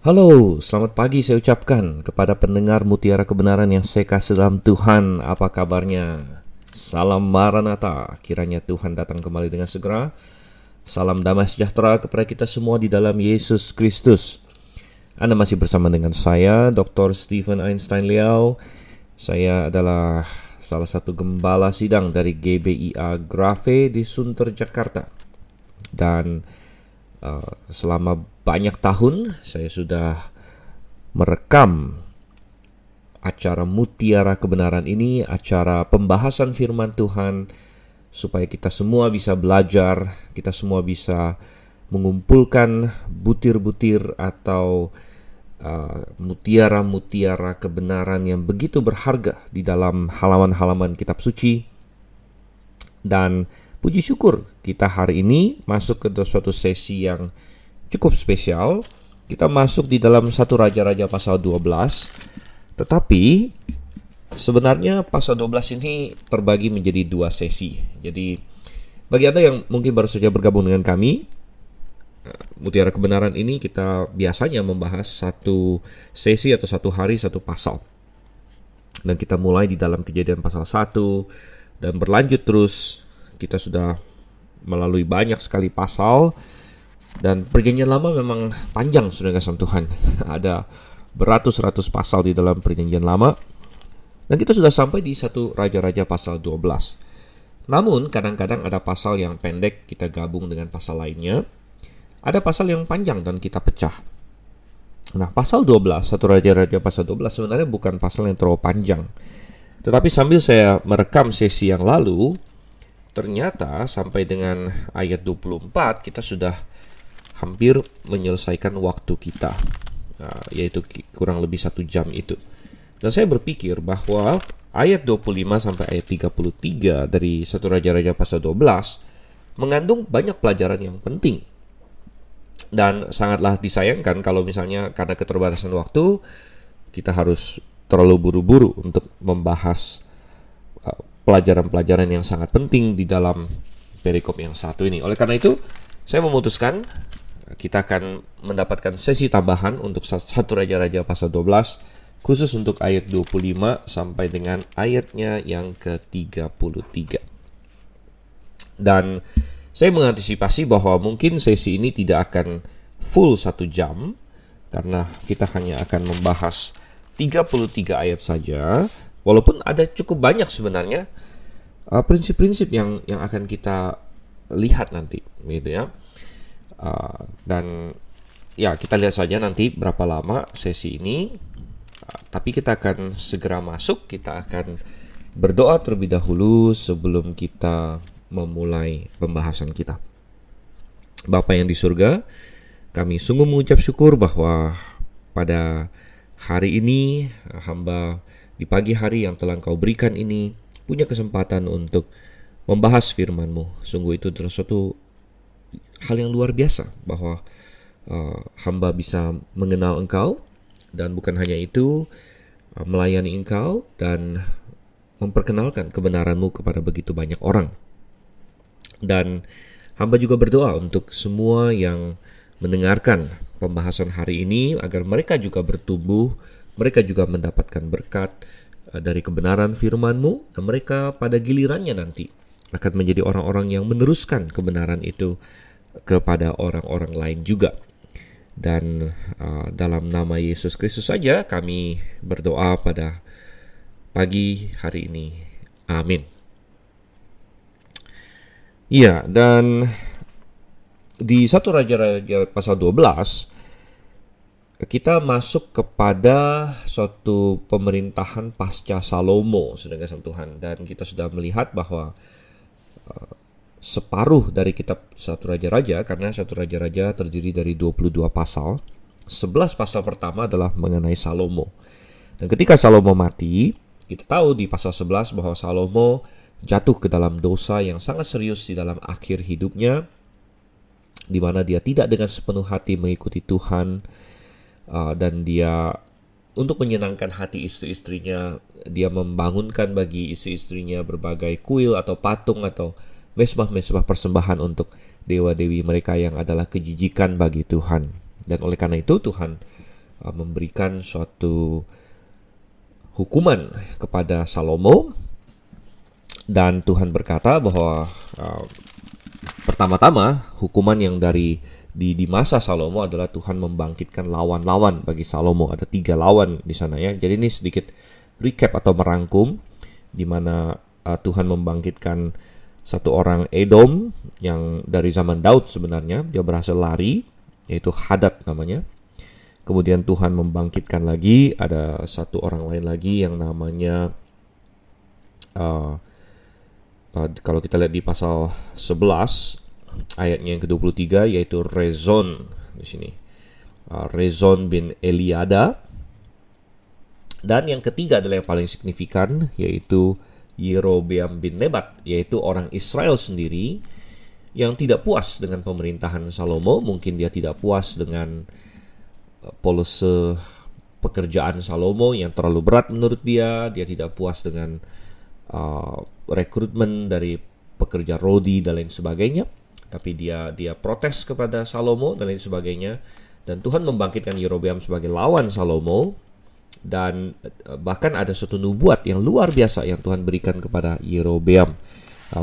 Halo, selamat pagi saya ucapkan kepada pendengar Mutiara Kebenaran yang saya kasih dalam Tuhan. Apa kabarnya? Salam Maranatha, kiranya Tuhan datang kembali dengan segera. Salam damai sejahtera kepada kita semua di dalam Yesus Kristus. Anda masih bersama dengan saya, Dr. Stephen Einstein Liao. Saya adalah salah satu gembala sidang dari GBIA Grafe di Sunter, Jakarta. Dan selama banyak tahun saya sudah merekam acara Mutiara Kebenaran ini, acara pembahasan firman Tuhan, supaya kita semua bisa belajar, kita semua bisa mengumpulkan butir-butir atau mutiara-mutiara kebenaran yang begitu berharga di dalam halaman-halaman kitab suci. Dan puji syukur kita hari ini masuk ke suatu sesi yang cukup spesial. Kita masuk di dalam 1 Raja-Raja pasal 12. Tetapi sebenarnya pasal 12 ini terbagi menjadi 2 sesi. Jadi bagi Anda yang mungkin baru saja bergabung dengan kami, Mutiara Kebenaran ini kita biasanya membahas satu sesi atau satu hari satu pasal. Dan kita mulai di dalam Kejadian pasal 1 dan berlanjut terus. Kita sudah melalui banyak sekali pasal, dan Perjanjian Lama memang panjang, saudara kasih Tuhan. Ada beratus-ratus pasal di dalam Perjanjian Lama, dan kita sudah sampai di 1 Raja-Raja pasal 12. Namun kadang-kadang ada pasal yang pendek kita gabung dengan pasal lainnya. Ada pasal yang panjang dan kita pecah. Nah, pasal 12, 1 Raja-Raja pasal 12 sebenarnya bukan pasal yang terlalu panjang. Tetapi sambil saya merekam sesi yang lalu, ternyata sampai dengan ayat 24 kita sudah hampir menyelesaikan waktu kita, yaitu kurang lebih 1 jam itu. Dan saya berpikir bahwa ayat 25 sampai ayat 33 dari 1 Raja-Raja pasal 12 mengandung banyak pelajaran yang penting. Dan sangatlah disayangkan kalau misalnya karena keterbatasan waktu kita harus terlalu buru-buru untuk membahas pelajaran-pelajaran yang sangat penting di dalam perikop yang satu ini. Oleh karena itu, saya memutuskan kita akan mendapatkan sesi tambahan untuk 1 Raja-Raja pasal 12 khusus untuk ayat 25 sampai dengan ayatnya yang ke-33. Dan saya mengantisipasi bahwa mungkin sesi ini tidak akan full 1 jam karena kita hanya akan membahas 33 ayat saja. Walaupun ada cukup banyak sebenarnya prinsip-prinsip yang akan kita lihat nanti, gitu ya. Dan ya kita lihat saja nanti berapa lama sesi ini. Tapi kita akan segera masuk, kita akan berdoa terlebih dahulu sebelum kita memulai pembahasan kita. Bapa yang di surga, kami sungguh mengucap syukur bahwa pada hari ini hamba di pagi hari yang telah Engkau berikan ini punya kesempatan untuk membahas firman-Mu. Sungguh itu adalah suatu hal yang luar biasa bahwa hamba bisa mengenal Engkau, dan bukan hanya itu, melayani Engkau dan memperkenalkan kebenaran-Mu kepada begitu banyak orang. Dan hamba juga berdoa untuk semua yang mendengarkan pembahasan hari ini agar mereka juga bertumbuh, mereka juga mendapatkan berkat dari kebenaran firman-Mu, dan mereka pada gilirannya nanti akan menjadi orang-orang yang meneruskan kebenaran itu kepada orang-orang lain juga. Dan dalam nama Yesus Kristus saja kami berdoa pada pagi hari ini. Amin. Ya, dan di 1 Raja-Raja pasal 12 kita masuk kepada suatu pemerintahan pasca Salomo, saudara kasih Tuhan. Dan kita sudah melihat bahwa separuh dari kitab 1 Raja-Raja, karena 1 Raja-Raja terdiri dari 22 pasal, 11 pasal pertama adalah mengenai Salomo. Dan ketika Salomo mati, kita tahu di pasal 11 bahwa Salomo jatuh ke dalam dosa yang sangat serius di dalam akhir hidupnya, di mana dia tidak dengan sepenuh hati mengikuti Tuhan, dan dia untuk menyenangkan hati istri-istrinya, dia membangunkan bagi istri-istrinya berbagai kuil atau patung atau mesbah-mesbah persembahan untuk dewa-dewi mereka yang adalah kejijikan bagi Tuhan. Dan oleh karena itu Tuhan memberikan suatu hukuman kepada Salomo. Dan Tuhan berkata bahwa pertama-tama hukuman yang di masa Salomo adalah Tuhan membangkitkan lawan-lawan bagi Salomo. Ada 3 lawan di sana ya. Jadi ini sedikit recap atau merangkum di mana Tuhan membangkitkan satu orang Edom yang dari zaman Daud sebenarnya. Dia berhasil lari, yaitu Hadad namanya. Kemudian Tuhan membangkitkan lagi ada satu orang lain lagi yang namanya kalau kita lihat di pasal 11 ayatnya yang ke-23, yaitu Rezon di sini. Rezon bin Eliada. Dan yang ketiga adalah yang paling signifikan, yaitu Yerobeam bin Nebat, yaitu orang Israel sendiri yang tidak puas dengan pemerintahan Salomo. Mungkin dia tidak puas dengan polisi pekerjaan Salomo yang terlalu berat menurut dia. Dia tidak puas dengan rekrutmen dari pekerja rodi dan lain sebagainya. Tapi dia protes kepada Salomo dan lain sebagainya. Dan Tuhan membangkitkan Yerobeam sebagai lawan Salomo. Dan bahkan ada suatu nubuat yang luar biasa yang Tuhan berikan kepada Yerobeam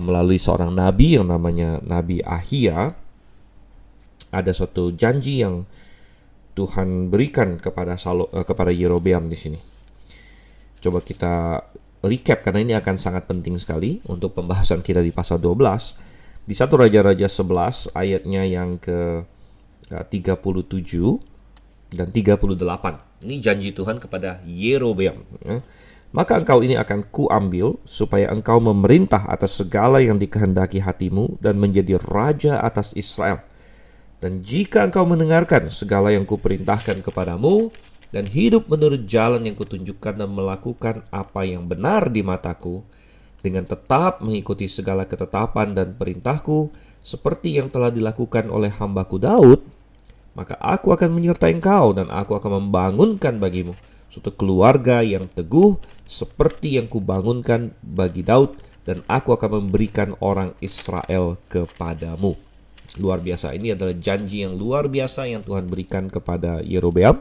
melalui seorang nabi yang namanya Nabi Ahia. Ada suatu janji yang Tuhan berikan kepada Yerobeam di sini. Coba kita recap karena ini akan sangat penting sekali untuk pembahasan kita di pasal 12. Di 1 Raja-Raja 11 ayatnya yang ke 37 dan 38. Ini janji Tuhan kepada Yerobeam. Maka engkau ini akan kuambil supaya engkau memerintah atas segala yang dikehendaki hatimu dan menjadi raja atas Israel. Dan jika engkau mendengarkan segala yang kuperintahkan kepadamu dan hidup menurut jalan yang kutunjukkan dan melakukan apa yang benar di mataku, dengan tetap mengikuti segala ketetapan dan perintahku seperti yang telah dilakukan oleh hambaku Daud, maka aku akan menyertai engkau dan aku akan membangunkan bagimu suatu keluarga yang teguh seperti yang kubangunkan bagi Daud, dan aku akan memberikan orang Israel kepadamu. Luar biasa, ini adalah janji yang luar biasa yang Tuhan berikan kepada Yerobeam.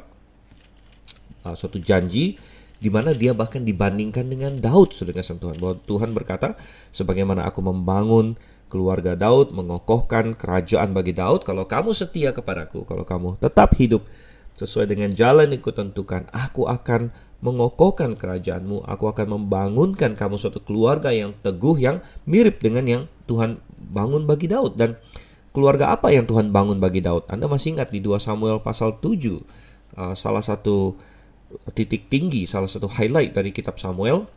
Suatu janji di mana dia bahkan dibandingkan dengan Daud, saudara kasih Tuhan. Bahwa Tuhan berkata, sebagaimana aku membangun keluarga Daud, mengokohkan kerajaan bagi Daud, kalau kamu setia kepadaku, kalau kamu tetap hidup sesuai dengan jalan yang kutentukan, aku akan mengokohkan kerajaanmu, aku akan membangunkan kamu suatu keluarga yang teguh, yang mirip dengan yang Tuhan bangun bagi Daud. Dan keluarga apa yang Tuhan bangun bagi Daud? Anda masih ingat di 2 Samuel pasal 7, salah satu titik tinggi, salah satu highlight dari kitab Samuel,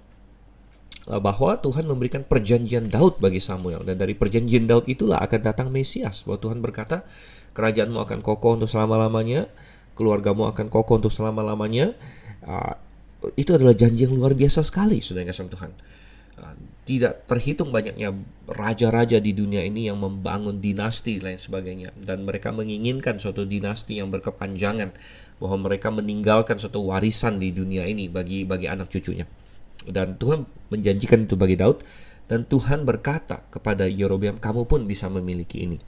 bahwa Tuhan memberikan perjanjian Daud bagi Samuel. Dan dari perjanjian Daud itulah akan datang Mesias. Bahwa Tuhan berkata, kerajaanmu akan kokoh untuk selama-lamanya, keluargamu akan kokoh untuk selama-lamanya. Itu adalah janji yang luar biasa sekali, saudara kasih Tuhan. Tidak terhitung banyaknya raja-raja di dunia ini yang membangun dinasti lain sebagainya, dan mereka menginginkan suatu dinasti yang berkepanjangan, bahwa mereka meninggalkan suatu warisan di dunia ini bagi anak cucunya. Dan Tuhan menjanjikan itu bagi Daud, dan Tuhan berkata kepada Yerobeam, kamu pun bisa memiliki ini.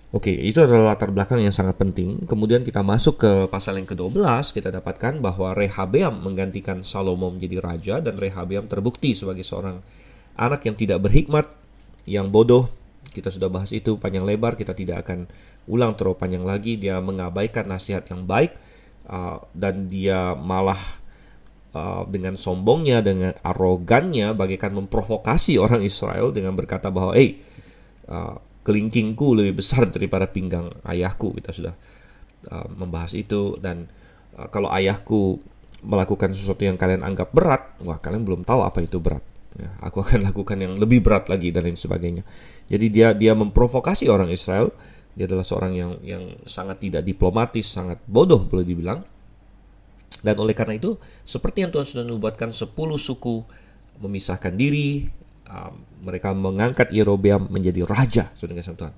Oke, itu adalah latar belakang yang sangat penting. Kemudian kita masuk ke pasal yang ke-12, kita dapatkan bahwa Rehabeam menggantikan Salomo menjadi raja, dan Rehabeam terbukti sebagai seorang anak yang tidak berhikmat, yang bodoh. Kita sudah bahas itu panjang lebar, kita tidak akan ulang terlalu panjang lagi. Dia mengabaikan nasihat yang baik, dan dia malah dengan sombongnya, dengan arogannya, bagaikan memprovokasi orang Israel dengan berkata bahwa kelingkingku lebih besar daripada pinggang ayahku. Kita sudah membahas itu. Dan kalau ayahku melakukan sesuatu yang kalian anggap berat, wah, kalian belum tahu apa itu berat. Ya, aku akan lakukan yang lebih berat lagi, dan lain sebagainya. Jadi dia memprovokasi orang Israel. Dia adalah seorang yang sangat tidak diplomatis, sangat bodoh boleh dibilang. Dan oleh karena itu, seperti yang Tuhan sudah nubuatkan, 10 suku memisahkan diri. Mereka mengangkat Yerobeam menjadi raja, saudara kasih Tuhan.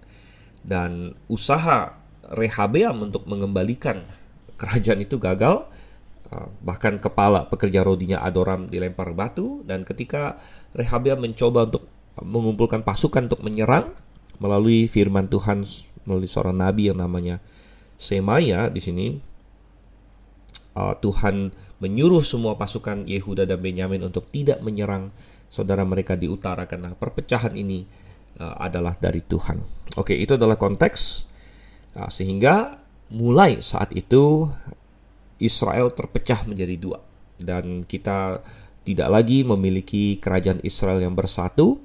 Dan usaha Rehabeam untuk mengembalikan kerajaan itu gagal. Bahkan kepala pekerja rodinya Adoram dilempar batu. Dan ketika Rehabeam mencoba untuk mengumpulkan pasukan untuk menyerang, melalui firman Tuhan melalui seorang nabi yang namanya Semaya di sini, Tuhan menyuruh semua pasukan Yehuda dan Benyamin untuk tidak menyerang saudara mereka di utara, karena perpecahan ini adalah dari Tuhan. Oke, itu adalah konteks. Sehingga mulai saat itu Israel terpecah menjadi dua, dan kita tidak lagi memiliki kerajaan Israel yang bersatu.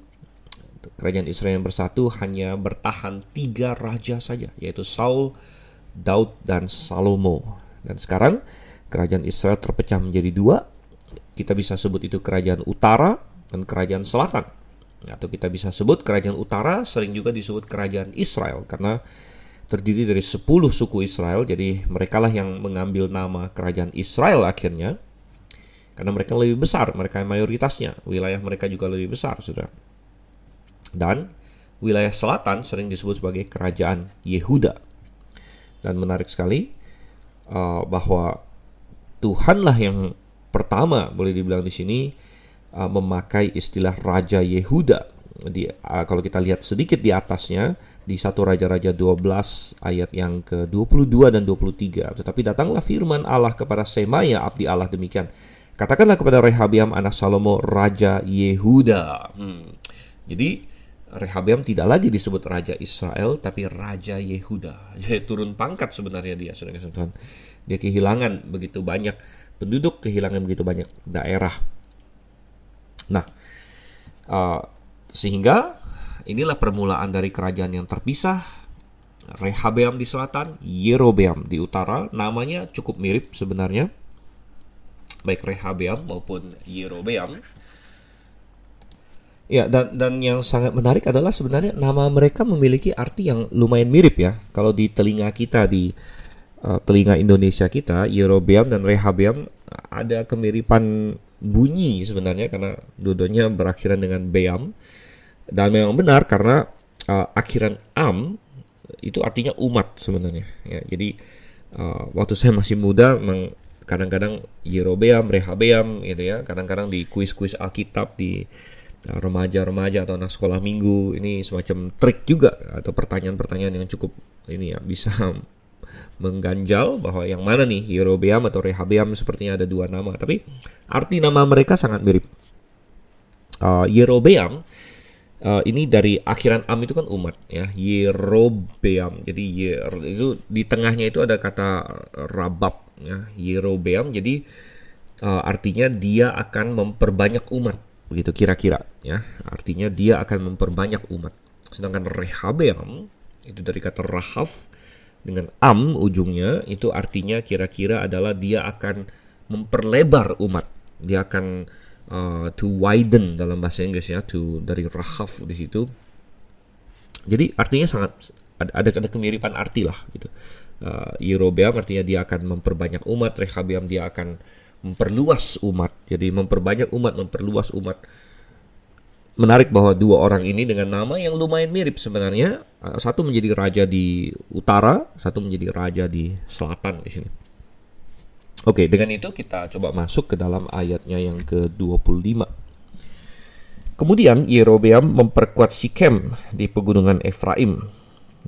Kerajaan Israel yang bersatu hanya bertahan 3 raja saja, yaitu Saul, Daud, dan Salomo. Dan sekarang kerajaan Israel terpecah menjadi 2. Kita bisa sebut itu kerajaan utara dan kerajaan selatan. Atau kita bisa sebut kerajaan utara sering juga disebut kerajaan Israel, karena terdiri dari 10 suku Israel. Jadi merekalah yang mengambil nama kerajaan Israel akhirnya, karena mereka lebih besar, mereka yang mayoritasnya, wilayah mereka juga lebih besar, saudara. Dan wilayah selatan sering disebut sebagai kerajaan Yehuda. Dan menarik sekali bahwa Tuhanlah yang pertama, boleh dibilang di sini, memakai istilah Raja Yehuda. Kalau kita lihat sedikit di atasnya, di 1 Raja-Raja 12 ayat yang ke-22 dan 23. Tetapi datanglah firman Allah kepada Semaya abdi Allah demikian. Katakanlah kepada Rehabeam anak Salomo, Raja Yehuda. Jadi Rehabeam tidak lagi disebut Raja Israel, tapi Raja Yehuda. Jadi turun pangkat sebenarnya dia, saudara Tuhan. Dia kehilangan begitu banyak penduduk, kehilangan begitu banyak daerah. Nah, sehingga inilah permulaan dari kerajaan yang terpisah. Rehabeam di selatan, Yerobeam di utara. Namanya cukup mirip sebenarnya, baik Rehabeam maupun Yerobeam. Ya, dan yang sangat menarik adalah sebenarnya nama mereka memiliki arti yang lumayan mirip ya. Kalau di telinga kita, di telinga Indonesia kita, Yerobeam dan Rehabeam ada kemiripan bunyi sebenarnya, karena dua-duanya berakhiran dengan beam. Dan memang benar, karena akhiran am itu artinya umat sebenarnya ya. Jadi waktu saya masih muda, memang kadang-kadang Yerobeam, Rehabeam gitu ya. Kadang-kadang di kuis-kuis Alkitab, di remaja-remaja atau anak sekolah minggu, ini semacam trik juga, atau pertanyaan-pertanyaan yang cukup ini ya, bisa mengganjal bahwa yang mana nih, Yerobeam atau Rehabeam. Sepertinya ada 2 nama, tapi arti nama mereka sangat mirip. Yerobeam ini dari akhiran am itu kan umat ya, Yerobeam. Jadi itu di tengahnya itu ada kata rabab ya, Yerobeam. Jadi artinya dia akan memperbanyak umat, begitu kira-kira ya. Artinya dia akan memperbanyak umat. Sedangkan Rehabeam itu dari kata rahaf dengan am ujungnya, itu artinya kira-kira adalah dia akan memperlebar umat. Dia akan to widen dalam bahasa Inggris ya, to dari rahaf di situ. Jadi artinya sangat ada kemiripan arti lah gitu. Yerobeam artinya dia akan memperbanyak umat, Rehabeam dia akan memperluas umat. Jadi memperbanyak umat, memperluas umat. Menarik bahwa 2 orang ini dengan nama yang lumayan mirip sebenarnya. Satu menjadi raja di utara, satu menjadi raja di selatan di sini. Oke, dengan itu kita coba masuk ke dalam ayatnya yang ke-25. Kemudian Yerobeam memperkuat Sikem di pegunungan Efraim.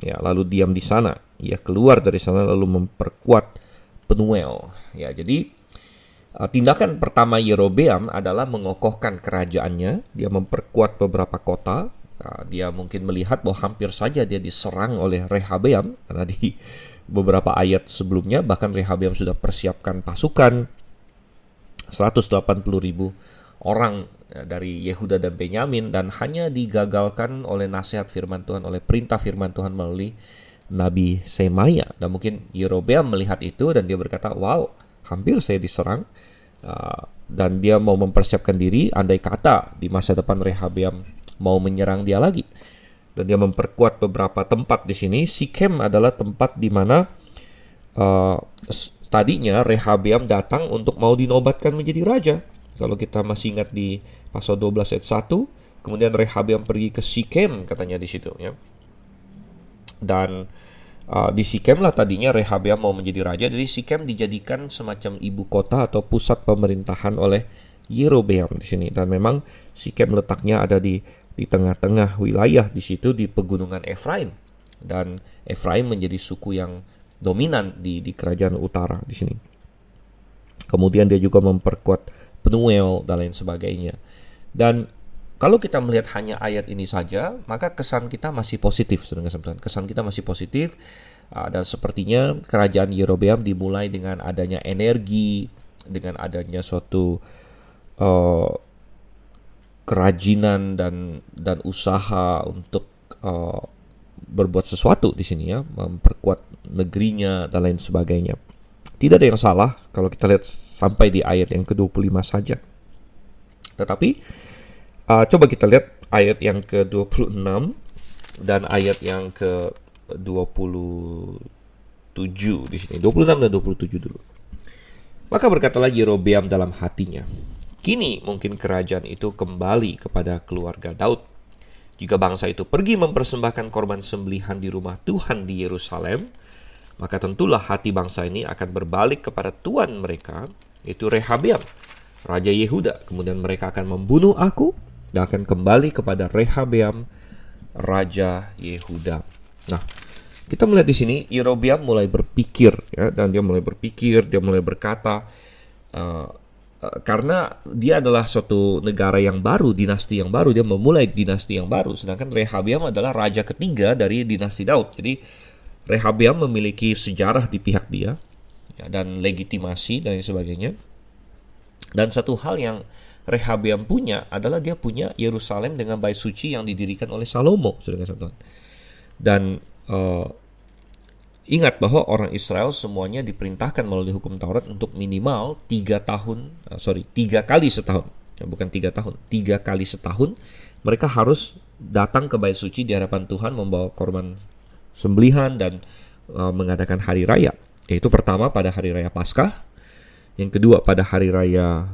Ya, lalu diam di sana. Ia keluar dari sana lalu memperkuat Penuel. Ya, jadi tindakan pertama Yerobeam adalah mengokohkan kerajaannya. Dia memperkuat beberapa kota. Dia mungkin melihat bahwa hampir saja dia diserang oleh Rehabeam, karena di beberapa ayat sebelumnya bahkan Rehabeam sudah persiapkan pasukan 180.000 orang dari Yehuda dan Benyamin, dan hanya digagalkan oleh nasihat firman Tuhan, oleh perintah firman Tuhan melalui Nabi Semaya. Dan mungkin Yerobeam melihat itu dan dia berkata, wow, hampir saya diserang. Dan dia mau mempersiapkan diri, andai kata di masa depan Rehabeam mau menyerang dia lagi. Dan dia memperkuat beberapa tempat di sini. Sikem adalah tempat di mana tadinya Rehabeam datang untuk mau dinobatkan menjadi raja. Kalau kita masih ingat di pasal 12 ayat 1, kemudian Rehabeam pergi ke Sikem katanya di situ ya. Dan di Sikem lah tadinya Rehabeam mau menjadi raja. Jadi Sikem dijadikan semacam ibu kota atau pusat pemerintahan oleh Yerobeam di sini. Dan memang Sikem letaknya ada di tengah-tengah wilayah di situ di pegunungan Efraim. Dan Efraim menjadi suku yang dominan di kerajaan utara di sini. Kemudian dia juga memperkuat Penuel dan lain sebagainya. Dan kalau kita melihat hanya ayat ini saja, maka kesan kita masih positif, saudara-saudara. Kesan kita masih positif, dan sepertinya kerajaan Yerobeam dimulai dengan adanya energi, dengan adanya suatu kerajinan dan usaha untuk berbuat sesuatu di sini ya, memperkuat negerinya dan lain sebagainya. Tidak ada yang salah kalau kita lihat sampai di ayat yang ke-25 saja. Tetapi coba kita lihat ayat yang ke-26 dan ayat yang ke-27 di sini. 26 dan 27 dulu. Maka berkatalah Yerobeam dalam hatinya, kini mungkin kerajaan itu kembali kepada keluarga Daud. Jika bangsa itu pergi mempersembahkan korban sembelihan di rumah Tuhan di Yerusalem, maka tentulah hati bangsa ini akan berbalik kepada tuan mereka, yaitu Rehabeam, Raja Yehuda. Kemudian mereka akan membunuh aku dan akan kembali kepada Rehabeam, Raja Yehuda. Nah, kita melihat di sini Yerobeam mulai berpikir, ya, dan dia mulai berkata, karena dia adalah suatu negara yang baru, dinasti yang baru, dia memulai dinasti yang baru. Sedangkan Rehabeam adalah raja ketiga dari dinasti Daud. Jadi Rehabeam memiliki sejarah di pihak dia, ya, dan legitimasi dan sebagainya. Dan satu hal yang Rehabeam punya adalah dia punya Yerusalem dengan bait suci yang didirikan oleh Salomo, saudara-saudara. Dan ingat bahwa orang Israel semuanya diperintahkan melalui hukum Taurat untuk minimal 3 kali setahun, ya, bukan 3 tahun, 3 kali setahun mereka harus datang ke bait suci di hadapan Tuhan membawa korban sembelihan dan mengadakan hari raya. Yaitu pertama pada hari raya Paskah, yang kedua pada hari raya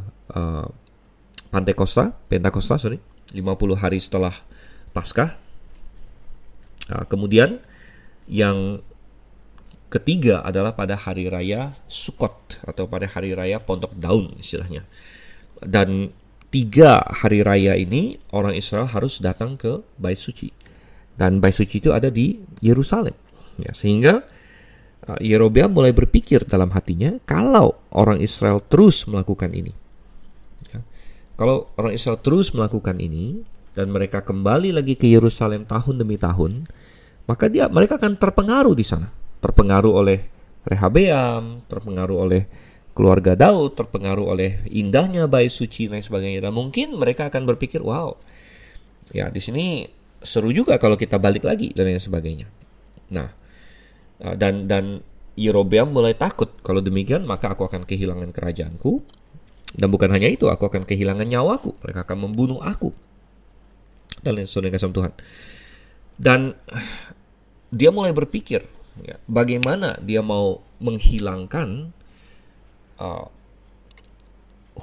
Pentakosta, 50 hari setelah Paskah. Kemudian yang ketiga adalah pada hari raya Sukot atau pada hari raya Pondok Daun istilahnya. Dan 3 hari raya ini orang Israel harus datang ke bait suci. Dan bait suci itu ada di Yerusalem. Ya, sehingga Yerobeam mulai berpikir dalam hatinya, kalau orang Israel terus melakukan ini, ya, kalau orang Israel terus melakukan ini dan mereka kembali lagi ke Yerusalem tahun demi tahun, maka mereka akan terpengaruh di sana, terpengaruh oleh Rehabeam, terpengaruh oleh keluarga Daud, terpengaruh oleh indahnya bait suci dan sebagainya. Dan mungkin mereka akan berpikir, wow, ya di sini seru juga kalau kita balik lagi dan lain sebagainya. Nah, dan Yerobeam mulai takut, kalau demikian maka aku akan kehilangan kerajaanku, dan bukan hanya itu, aku akan kehilangan nyawaku, mereka akan membunuh aku dan lain sebagainya sama Tuhan. Dan dia mulai berpikir, ya, bagaimana dia mau menghilangkan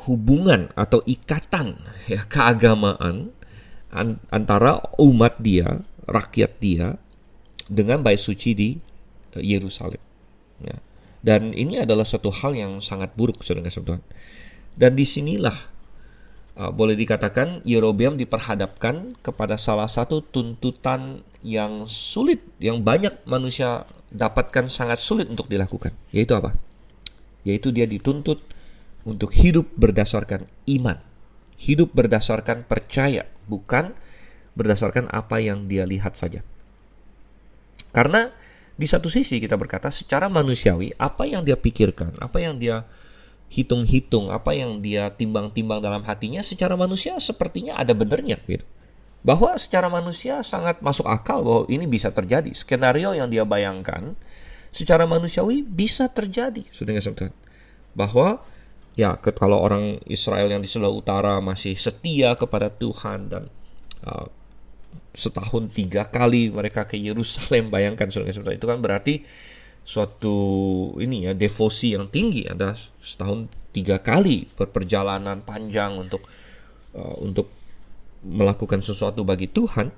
hubungan atau ikatan, ya, keagamaan antara umat dia, rakyat dia, dengan bait suci di Yerusalem. Ya. Dan ini adalah suatu hal yang sangat buruk, saudara-saudara. Dan disinilah boleh dikatakan Yerobeam diperhadapkan kepada salah satu tuntutan yang sulit, yang banyak manusia dapatkan sangat sulit untuk dilakukan. Yaitu apa? Yaitu dia dituntut untuk hidup berdasarkan iman. Hidup berdasarkan percaya, bukan berdasarkan apa yang dia lihat saja. Karena di satu sisi kita berkata secara manusiawi, apa yang dia pikirkan, apa yang dia hitung-hitung, apa yang dia timbang-timbang dalam hatinya, secara manusia sepertinya ada benarnya, gitu. Bahwa secara manusia sangat masuk akal bahwa ini bisa terjadi. Skenario yang dia bayangkan secara manusiawi bisa terjadi. Sudah nggak, bahwa ya, kalau orang Israel yang di sebelah utara masih setia kepada Tuhan dan setahun 3 kali mereka ke Yerusalem, bayangkan saudara, itu kan berarti suatu ini ya, devosi yang tinggi. Ada setahun 3 kali perjalanan panjang untuk melakukan sesuatu bagi Tuhan.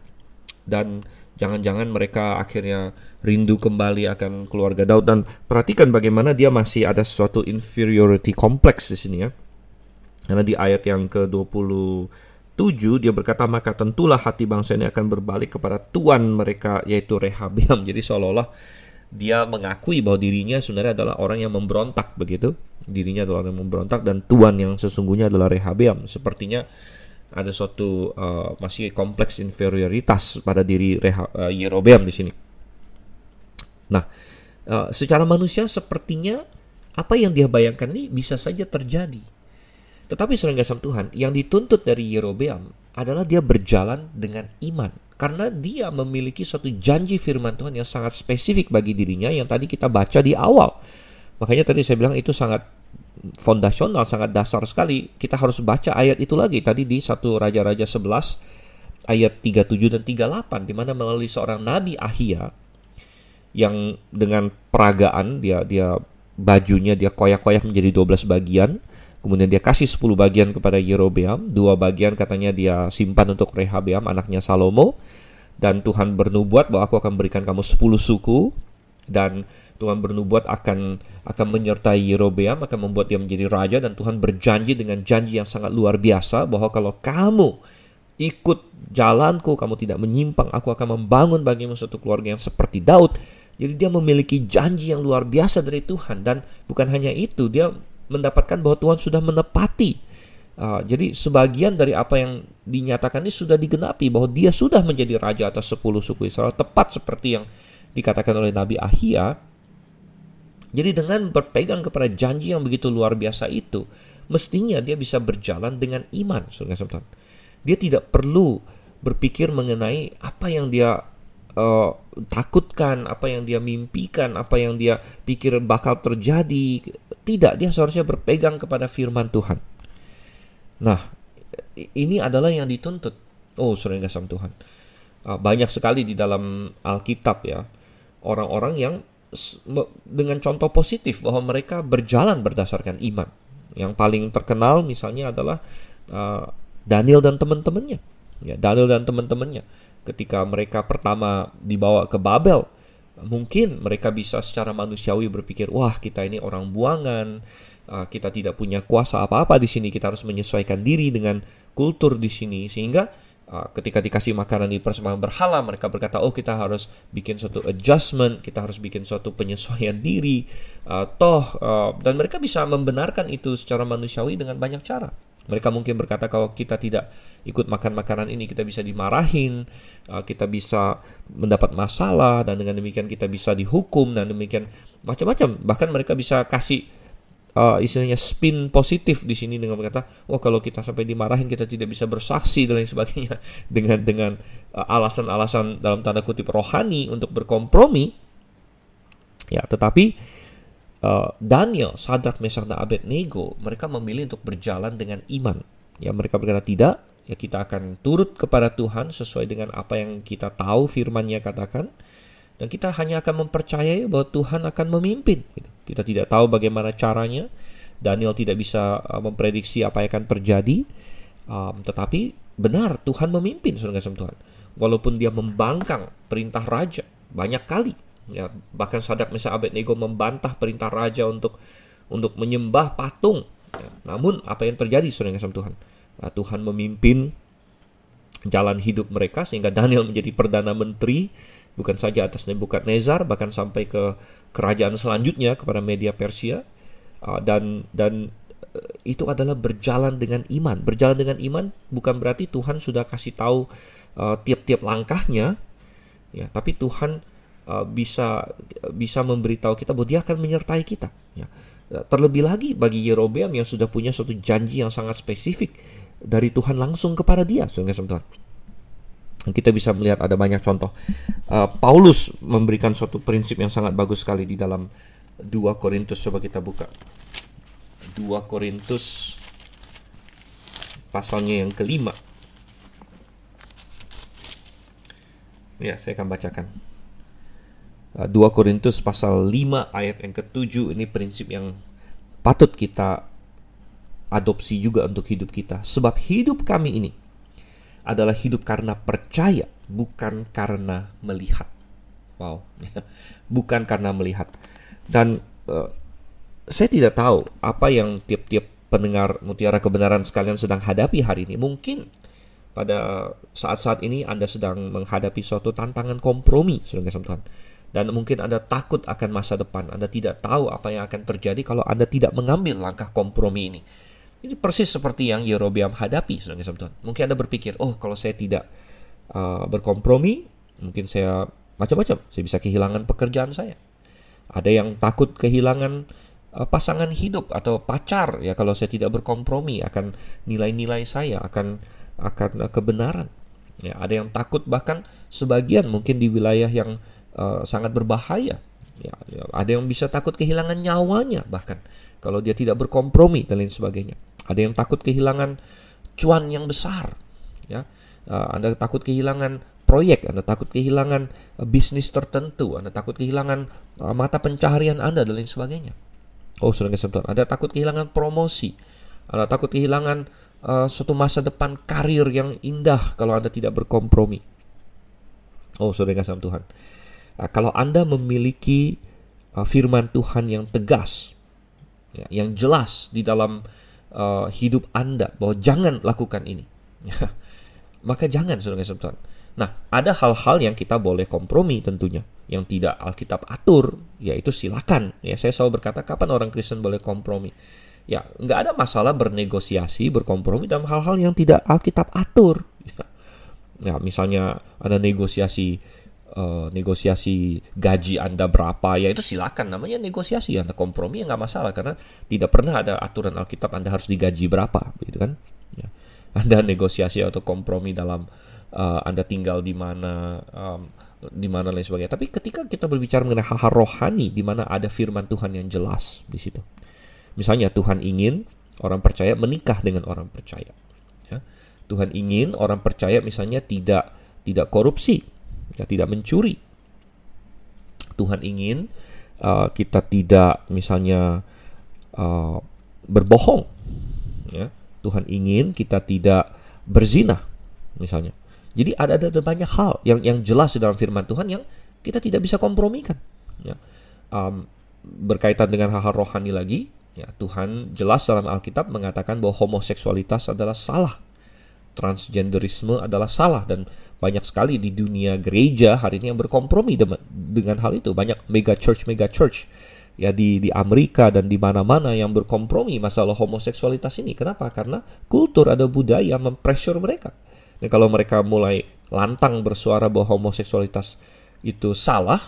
Dan jangan-jangan mereka akhirnya rindu kembali akan keluarga Daud. Dan perhatikan bagaimana dia masih ada suatu inferiority complex di sini ya. Karena di ayat yang ke-27 dia berkata, maka tentulah hati bangsa ini akan berbalik kepada tuan mereka, yaitu Rehabeam. Jadi seolah-olah dia mengakui bahwa dirinya sebenarnya adalah orang yang memberontak begitu. Dirinya adalah orang yang memberontak dan Tuhan yang sesungguhnya adalah Rehabeam. Sepertinya ada suatu masih kompleks inferioritas pada diri Yerobeam di sini. Nah, secara manusia sepertinya apa yang dia bayangkan ini bisa saja terjadi. Tetapi saudara kasih Tuhan, yang dituntut dari Yerobeam adalah dia berjalan dengan iman. Karena dia memiliki suatu janji firman Tuhan yang sangat spesifik bagi dirinya yang tadi kita baca di awal. Makanya tadi saya bilang itu sangat fondasional, sangat dasar sekali. Kita harus baca ayat itu lagi. Tadi di 1 Raja-Raja 11 ayat 37 dan 38, di mana melalui seorang nabi Ahia yang dengan peragaan dia bajunya dia koyak-koyak menjadi 12 bagian. Kemudian dia kasih 10 bagian kepada Yerobeam, 2 bagian katanya dia simpan untuk Rehabeam, anaknya Salomo. Dan Tuhan bernubuat bahwa aku akan berikan kamu 10 suku. Dan Tuhan bernubuat akan menyertai Yerobeam, akan membuat dia menjadi raja. Dan Tuhan berjanji dengan janji yang sangat luar biasa bahwa kalau kamu ikut jalanku, kamu tidak menyimpang, aku akan membangun bagimu suatu keluarga yang seperti Daud. Jadi dia memiliki janji yang luar biasa dari Tuhan. Dan bukan hanya itu, dia mendapatkan bahwa Tuhan sudah menepati. Jadi sebagian dari apa yang dinyatakan ini sudah digenapi, bahwa dia sudah menjadi raja atas 10 suku Israel, tepat seperti yang dikatakan oleh Nabi Ahia. Jadi dengan berpegang kepada janji yang begitu luar biasa itu, mestinya dia bisa berjalan dengan iman. Dia tidak perlu berpikir mengenai apa yang dia takutkan, apa yang dia mimpikan, apa yang dia pikir bakal terjadi. Tidak, dia seharusnya berpegang kepada firman Tuhan. Nah, ini adalah yang dituntut. Oh, saudara kasih Tuhan, banyak sekali di dalam Alkitab ya, orang-orang yang dengan contoh positif bahwa mereka berjalan berdasarkan iman. Yang paling terkenal misalnya adalah Daniel dan teman-temannya. Ya, Daniel dan teman-temannya ketika mereka pertama dibawa ke Babel, mungkin mereka bisa secara manusiawi berpikir, wah kita ini orang buangan, kita tidak punya kuasa apa-apa di sini, kita harus menyesuaikan diri dengan kultur di sini. Sehingga ketika dikasih makanan di persembahan berhala, mereka berkata, oh kita harus bikin suatu adjustment, kita harus bikin suatu penyesuaian diri. Dan mereka bisa membenarkan itu secara manusiawi dengan banyak cara. Mereka mungkin berkata kalau kita tidak ikut makan makanan ini kita bisa dimarahin, kita bisa mendapat masalah, dan dengan demikian kita bisa dihukum, dan demikian macam-macam. Bahkan mereka bisa kasih istilahnya spin positif di sini dengan berkata, wah kalau kita sampai dimarahin kita tidak bisa bersaksi dan lain sebagainya, dengan alasan-alasan dalam tanda kutip rohani untuk berkompromi. Ya, tetapi Daniel, Sadrak, Mesak, dan Abednego, mereka memilih untuk berjalan dengan iman. Ya, mereka berkata tidak, ya kita akan turut kepada Tuhan sesuai dengan apa yang kita tahu firman-Nya katakan, dan kita hanya akan mempercayai bahwa Tuhan akan memimpin. Kita tidak tahu bagaimana caranya. Daniel tidak bisa memprediksi apa yang akan terjadi, tetapi benar Tuhan memimpin, saudara Tuhan. Walaupun dia membangkang perintah raja banyak kali. Ya, bahkan Sadrak, Mesak, Abednego membantah perintah raja untuk menyembah patung. Ya, namun apa yang terjadi saudara kasih Tuhan? Tuhan memimpin jalan hidup mereka sehingga Daniel menjadi perdana menteri, bukan saja atas Nebukadnezar, bahkan sampai ke kerajaan selanjutnya kepada Media Persia. Dan itu adalah berjalan dengan iman. Berjalan dengan iman bukan berarti Tuhan sudah kasih tahu tiap-tiap langkahnya, ya, tapi Tuhan bisa memberitahu kita bahwa dia akan menyertai kita. Ya. Terlebih lagi bagi Yerobeam yang sudah punya suatu janji yang sangat spesifik dari Tuhan langsung kepada dia. Tuhan. Kita bisa melihat ada banyak contoh. Paulus memberikan suatu prinsip yang sangat bagus sekali di dalam 2 Korintus. Coba kita buka 2 Korintus pasalnya yang ke-5. Ya, saya akan bacakan. 2 Korintus pasal 5 ayat yang ke-7. Ini prinsip yang patut kita adopsi juga untuk hidup kita. Sebab hidup kami ini adalah hidup karena percaya, bukan karena melihat. Wow, bukan karena melihat. Dan saya tidak tahu apa yang tiap-tiap pendengar Mutiara Kebenaran sekalian sedang hadapi hari ini. Mungkin pada saat-saat ini Anda sedang menghadapi suatu tantangan kompromi, saudara Tuhan. Dan mungkin Anda takut akan masa depan. Anda tidak tahu apa yang akan terjadi kalau Anda tidak mengambil langkah kompromi ini. Ini persis seperti yang Yerobeam hadapi, saudara-saudara. Mungkin Anda berpikir, oh kalau saya tidak berkompromi, mungkin saya macam-macam. Saya bisa kehilangan pekerjaan saya. Ada yang takut kehilangan pasangan hidup atau pacar, ya kalau saya tidak berkompromi akan nilai-nilai saya, akan kebenaran. Ya, ada yang takut bahkan sebagian mungkin di wilayah yang sangat berbahaya. Ya, ada yang bisa takut kehilangan nyawanya bahkan kalau dia tidak berkompromi dan lain sebagainya. Ada yang takut kehilangan cuan yang besar. Ya, Anda takut kehilangan proyek, Anda takut kehilangan bisnis tertentu, Anda takut kehilangan mata pencaharian Anda dan lain sebagainya. Oh, saudara-saudara, Anda takut kehilangan promosi, Anda takut kehilangan suatu masa depan karir yang indah kalau Anda tidak berkompromi. Oh, saudara-saudara Tuhan, kalau Anda memiliki firman Tuhan yang tegas, ya, yang jelas di dalam hidup Anda bahwa jangan lakukan ini, ya, maka jangan, saudara-saudara. Nah, ada hal-hal yang kita boleh kompromi tentunya, yang tidak Alkitab atur, yaitu silakan. Ya, saya selalu berkata, kapan orang Kristen boleh kompromi? Ya, nggak ada masalah bernegosiasi, berkompromi dalam hal-hal yang tidak Alkitab atur. Ya, misalnya ada negosiasi gaji Anda berapa, ya itu silakan, namanya negosiasi. Anda kompromi ya nggak masalah, karena tidak pernah ada aturan Alkitab Anda harus digaji berapa, gitu kan? Ya. Anda negosiasi atau kompromi dalam Anda tinggal di mana lain sebagainya. Tapi ketika kita berbicara mengenai hal-hal rohani, di mana ada firman Tuhan yang jelas di situ. Misalnya Tuhan ingin orang percaya menikah dengan orang percaya. Ya. Tuhan ingin orang percaya misalnya tidak korupsi, ya, tidak mencuri. Tuhan ingin kita tidak misalnya berbohong. Ya. Tuhan ingin kita tidak berzina, misalnya. Jadi ada banyak hal yang jelas di dalam firman Tuhan yang kita tidak bisa kompromikan. Ya. Berkaitan dengan hal-hal rohani lagi, ya, Tuhan jelas dalam Alkitab mengatakan bahwa homoseksualitas adalah salah, transgenderisme adalah salah, dan banyak sekali di dunia gereja hari ini yang berkompromi dengan hal itu. Banyak mega church ya di Amerika dan di mana-mana yang berkompromi masalah homoseksualitas ini. Kenapa? Karena kultur, ada budaya mempressure mereka. Dan kalau mereka mulai lantang bersuara bahwa homoseksualitas itu salah,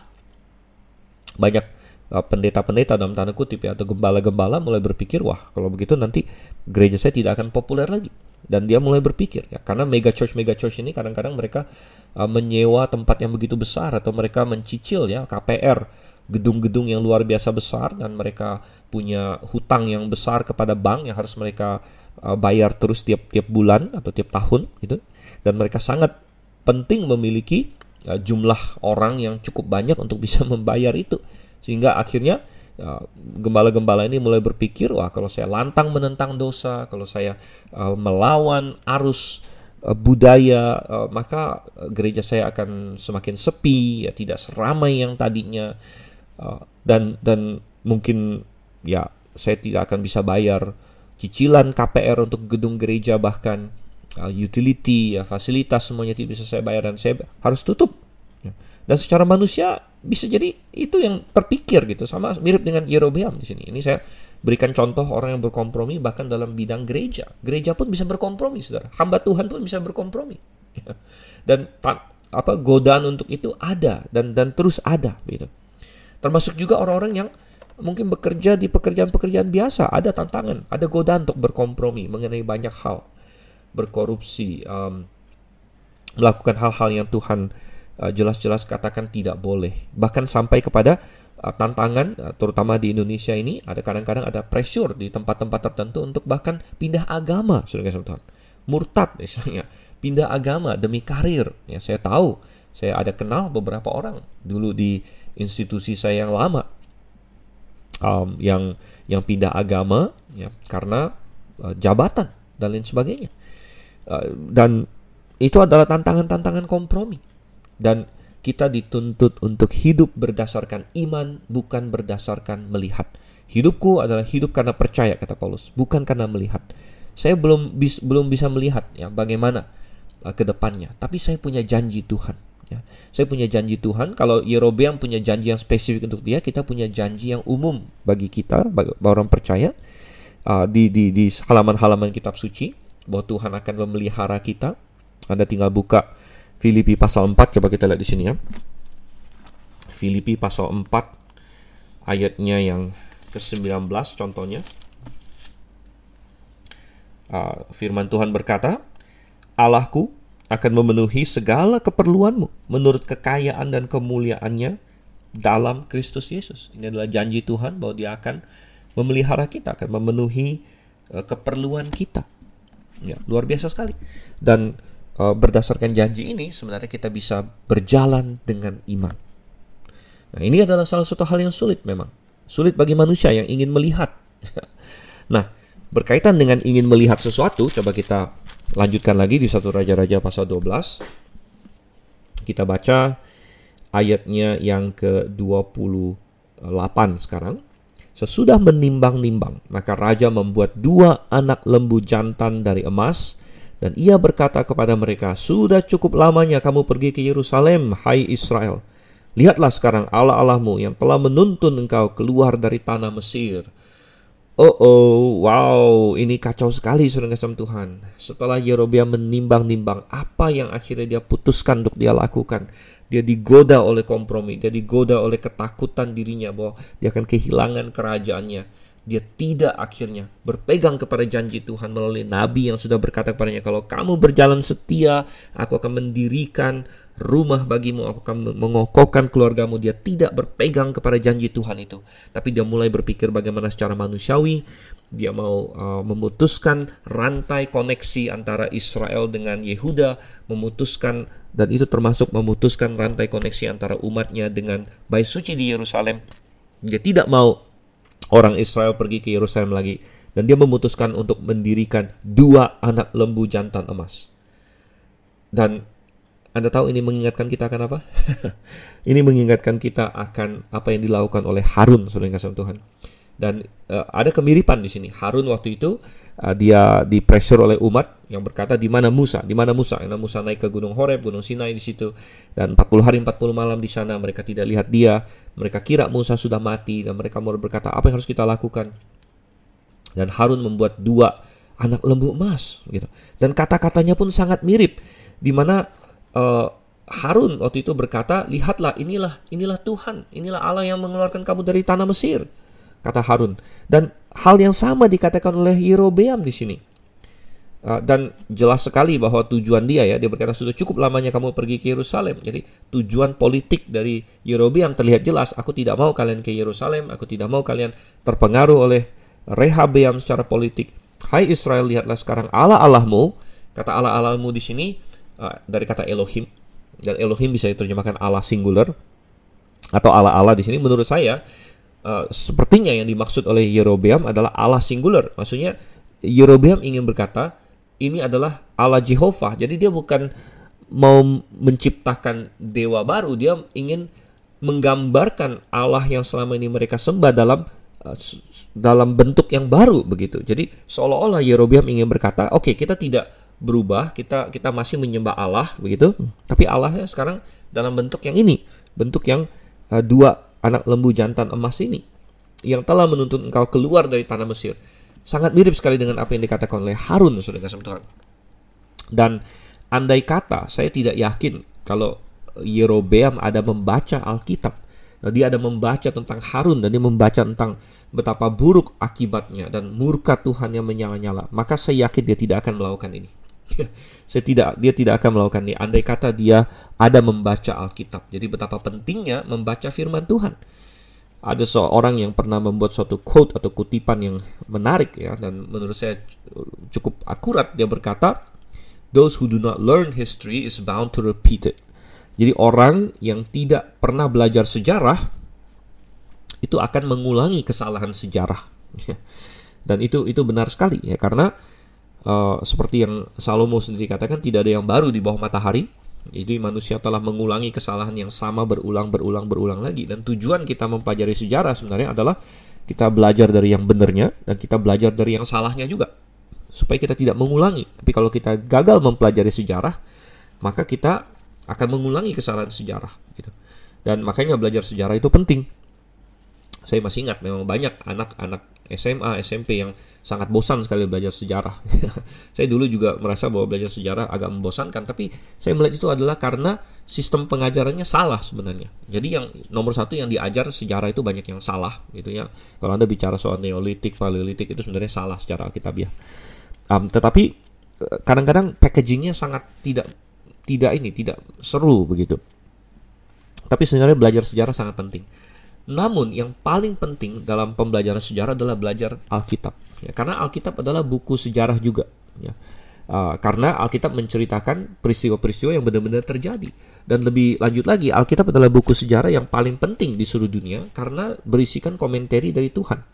banyak pendeta-pendeta dalam tanda kutip, ya, atau gembala-gembala mulai berpikir, wah kalau begitu nanti gereja saya tidak akan populer lagi. Dan dia mulai berpikir, ya, karena mega church ini kadang-kadang mereka menyewa tempat yang begitu besar, atau mereka mencicil, ya, KPR, gedung-gedung yang luar biasa besar, dan mereka punya hutang yang besar kepada bank yang harus mereka bayar terus tiap bulan atau tiap tahun gitu. Dan mereka sangat penting memiliki jumlah orang yang cukup banyak untuk bisa membayar itu, sehingga akhirnya gembala-gembala ini mulai berpikir, wah kalau saya lantang menentang dosa, kalau saya melawan arus budaya, maka gereja saya akan semakin sepi, ya, tidak seramai yang tadinya, dan mungkin, ya, saya tidak akan bisa bayar cicilan KPR untuk gedung gereja, bahkan utility, ya, fasilitas semuanya tidak bisa saya bayar, dan saya harus tutup. Dan secara manusia bisa jadi itu yang terpikir gitu, sama mirip dengan Yerobeam di sini. Ini saya berikan contoh orang yang berkompromi bahkan dalam bidang gereja. Gereja pun bisa berkompromi, saudara. Hamba Tuhan pun bisa berkompromi. Dan godaan untuk itu ada dan terus ada gitu. Termasuk juga orang-orang yang mungkin bekerja di pekerjaan-pekerjaan biasa, ada tantangan, ada godaan untuk berkompromi mengenai banyak hal. Berkorupsi, melakukan hal-hal yang Tuhan jelas-jelas katakan tidak boleh. Bahkan sampai kepada tantangan, terutama di Indonesia ini, ada kadang-kadang ada pressure di tempat-tempat tertentu untuk bahkan pindah agama, saudara-saudara. Murtad misalnya, pindah agama demi karir. Ya, saya tahu, saya ada kenal beberapa orang dulu di institusi saya yang lama, yang pindah agama, ya, karena jabatan dan lain sebagainya. Dan itu adalah tantangan-tantangan kompromi. Dan kita dituntut untuk hidup berdasarkan iman, bukan berdasarkan melihat. Hidupku adalah hidup karena percaya, kata Paulus, bukan karena melihat. Saya belum bisa melihat, ya, bagaimana ke depannya, tapi saya punya janji Tuhan. Ya. Saya punya janji Tuhan. Kalau Yerobeam punya janji yang spesifik untuk dia, kita punya janji yang umum bagi kita, bagi orang percaya, di halaman-halaman kitab suci, bahwa Tuhan akan memelihara kita. Anda tinggal buka Filipi pasal 4, coba kita lihat di sini ya. Filipi pasal 4 ayatnya yang ke-19 contohnya. Firman Tuhan berkata, Allahku akan memenuhi segala keperluanmu menurut kekayaan dan kemuliaannya dalam Kristus Yesus. Ini adalah janji Tuhan bahwa dia akan memelihara kita, akan memenuhi keperluan kita. Ya, luar biasa sekali. Dan berdasarkan janji ini sebenarnya kita bisa berjalan dengan iman. Nah, ini adalah salah satu hal yang sulit memang. Sulit bagi manusia yang ingin melihat. Nah, berkaitan dengan ingin melihat sesuatu, coba kita lanjutkan lagi di 1 Raja-Raja pasal 12. Kita baca ayatnya yang ke-28 sekarang. Sesudah menimbang-nimbang, maka raja membuat 2 anak lembu jantan dari emas, dan ia berkata kepada mereka, sudah cukup lamanya kamu pergi ke Yerusalem, hai Israel. Lihatlah sekarang Allah-Allahmu yang telah menuntun engkau keluar dari tanah Mesir. Wow, ini kacau sekali saudara kasih Tuhan. Setelah Yerobeam menimbang-nimbang apa yang akhirnya dia putuskan untuk dia lakukan, dia digoda oleh kompromi, dia digoda oleh ketakutan dirinya bahwa dia akan kehilangan kerajaannya. Dia tidak akhirnya berpegang kepada janji Tuhan melalui nabi yang sudah berkata kepadanya, kalau kamu berjalan setia, aku akan mendirikan rumah bagimu, aku akan mengokohkan keluargamu. Dia tidak berpegang kepada janji Tuhan itu, tapi dia mulai berpikir bagaimana secara manusiawi. Dia mau memutuskan rantai koneksi antara Israel dengan Yehuda, memutuskan, dan itu termasuk memutuskan rantai koneksi antara umatnya dengan bait suci di Yerusalem. Dia tidak mau orang Israel pergi ke Yerusalem lagi, dan dia memutuskan untuk mendirikan 2 anak lembu jantan emas. Dan Anda tahu ini mengingatkan kita akan apa? Ini mengingatkan kita akan apa yang dilakukan oleh Harun, saudara yang kasih Tuhan. Dan ada kemiripan di sini. Harun waktu itu dia di-pressure oleh umat yang berkata, di mana Musa? Di mana Musa? Karena Musa naik ke Gunung Horeb, Gunung Sinai di situ, dan 40 hari 40 malam di sana mereka tidak lihat dia. Mereka kira Musa sudah mati, dan mereka mulai berkata, apa yang harus kita lakukan? Dan Harun membuat 2 anak lembu emas, gitu. Dan kata-katanya pun sangat mirip, di mana Harun waktu itu berkata, lihatlah, inilah Tuhan, inilah Allah yang mengeluarkan kamu dari tanah Mesir, kata Harun. Dan hal yang sama dikatakan oleh Yerobeam di sini. Dan jelas sekali bahwa tujuan dia berkata, sudah cukup lamanya kamu pergi ke Yerusalem. Jadi tujuan politik dari Yerobeam terlihat jelas. Aku tidak mau kalian ke Yerusalem, aku tidak mau kalian terpengaruh oleh Rehabeam secara politik. Hai Israel, lihatlah sekarang Allah-Allahmu. Kata Allah-Allahmu di sini dari kata Elohim, dan Elohim bisa diterjemahkan Allah singular atau Allah-Allah di sini. Menurut saya sepertinya yang dimaksud oleh Yerobeam adalah Allah singular. Maksudnya Yerobeam ingin berkata ini adalah Allah Jehovah. Jadi dia bukan mau menciptakan dewa baru, dia ingin menggambarkan Allah yang selama ini mereka sembah dalam bentuk yang baru begitu. Jadi seolah-olah Yerobeam ingin berkata, oke, kita tidak berubah, kita masih menyembah Allah begitu, tapi Allahnya sekarang dalam bentuk yang ini, bentuk yang 2 anak lembu jantan emas ini yang telah menuntun engkau keluar dari tanah Mesir. Sangat mirip sekali dengan apa yang dikatakan oleh Harun, saudara kasih Tuhan. Dan andai kata, saya tidak yakin kalau Yerobeam ada membaca Alkitab, dia ada membaca tentang Harun, dan dia membaca tentang betapa buruk akibatnya dan murka Tuhan yang menyala-nyala, maka saya yakin dia tidak akan melakukan ini. Dia tidak akan melakukan ini andai kata dia ada membaca Alkitab. Jadi betapa pentingnya membaca firman Tuhan. Ada seorang yang pernah membuat suatu quote atau kutipan yang menarik dan menurut saya cukup akurat. Dia berkata, those who do not learn history is bound to repeat it. Jadi orang yang tidak pernah belajar sejarah itu akan mengulangi kesalahan sejarah. Dan itu benar sekali karena seperti yang Salomo sendiri katakan, tidak ada yang baru di bawah matahari. Jadi manusia telah mengulangi kesalahan yang sama berulang lagi. Dan tujuan kita mempelajari sejarah sebenarnya adalah kita belajar dari yang benarnya dan kita belajar dari yang salahnya juga, supaya kita tidak mengulangi. Tapi kalau kita gagal mempelajari sejarah, maka kita akan mengulangi kesalahan sejarah gitu. Dan makanya belajar sejarah itu penting. Saya masih ingat memang banyak anak-anak SMA, SMP yang sangat bosan sekali belajar sejarah. Saya dulu juga merasa bahwa belajar sejarah agak membosankan, tapi saya melihat itu adalah karena sistem pengajarannya salah sebenarnya. Jadi yang nomor satu yang diajar sejarah itu banyak yang salah gitu ya. Kalau Anda bicara soal Neolitik, Paleolitik itu sebenarnya salah secara alkitabiah. Tetapi kadang-kadang packagingnya sangat tidak seru begitu. Tapi sebenarnya belajar sejarah sangat penting. Namun yang paling penting dalam pembelajaran sejarah adalah belajar Alkitab, ya, karena Alkitab adalah buku sejarah juga, ya. Karena Alkitab menceritakan peristiwa-peristiwa yang benar-benar terjadi. Dan lebih lanjut lagi, Alkitab adalah buku sejarah yang paling penting di seluruh dunia karena berisikan komentari dari Tuhan.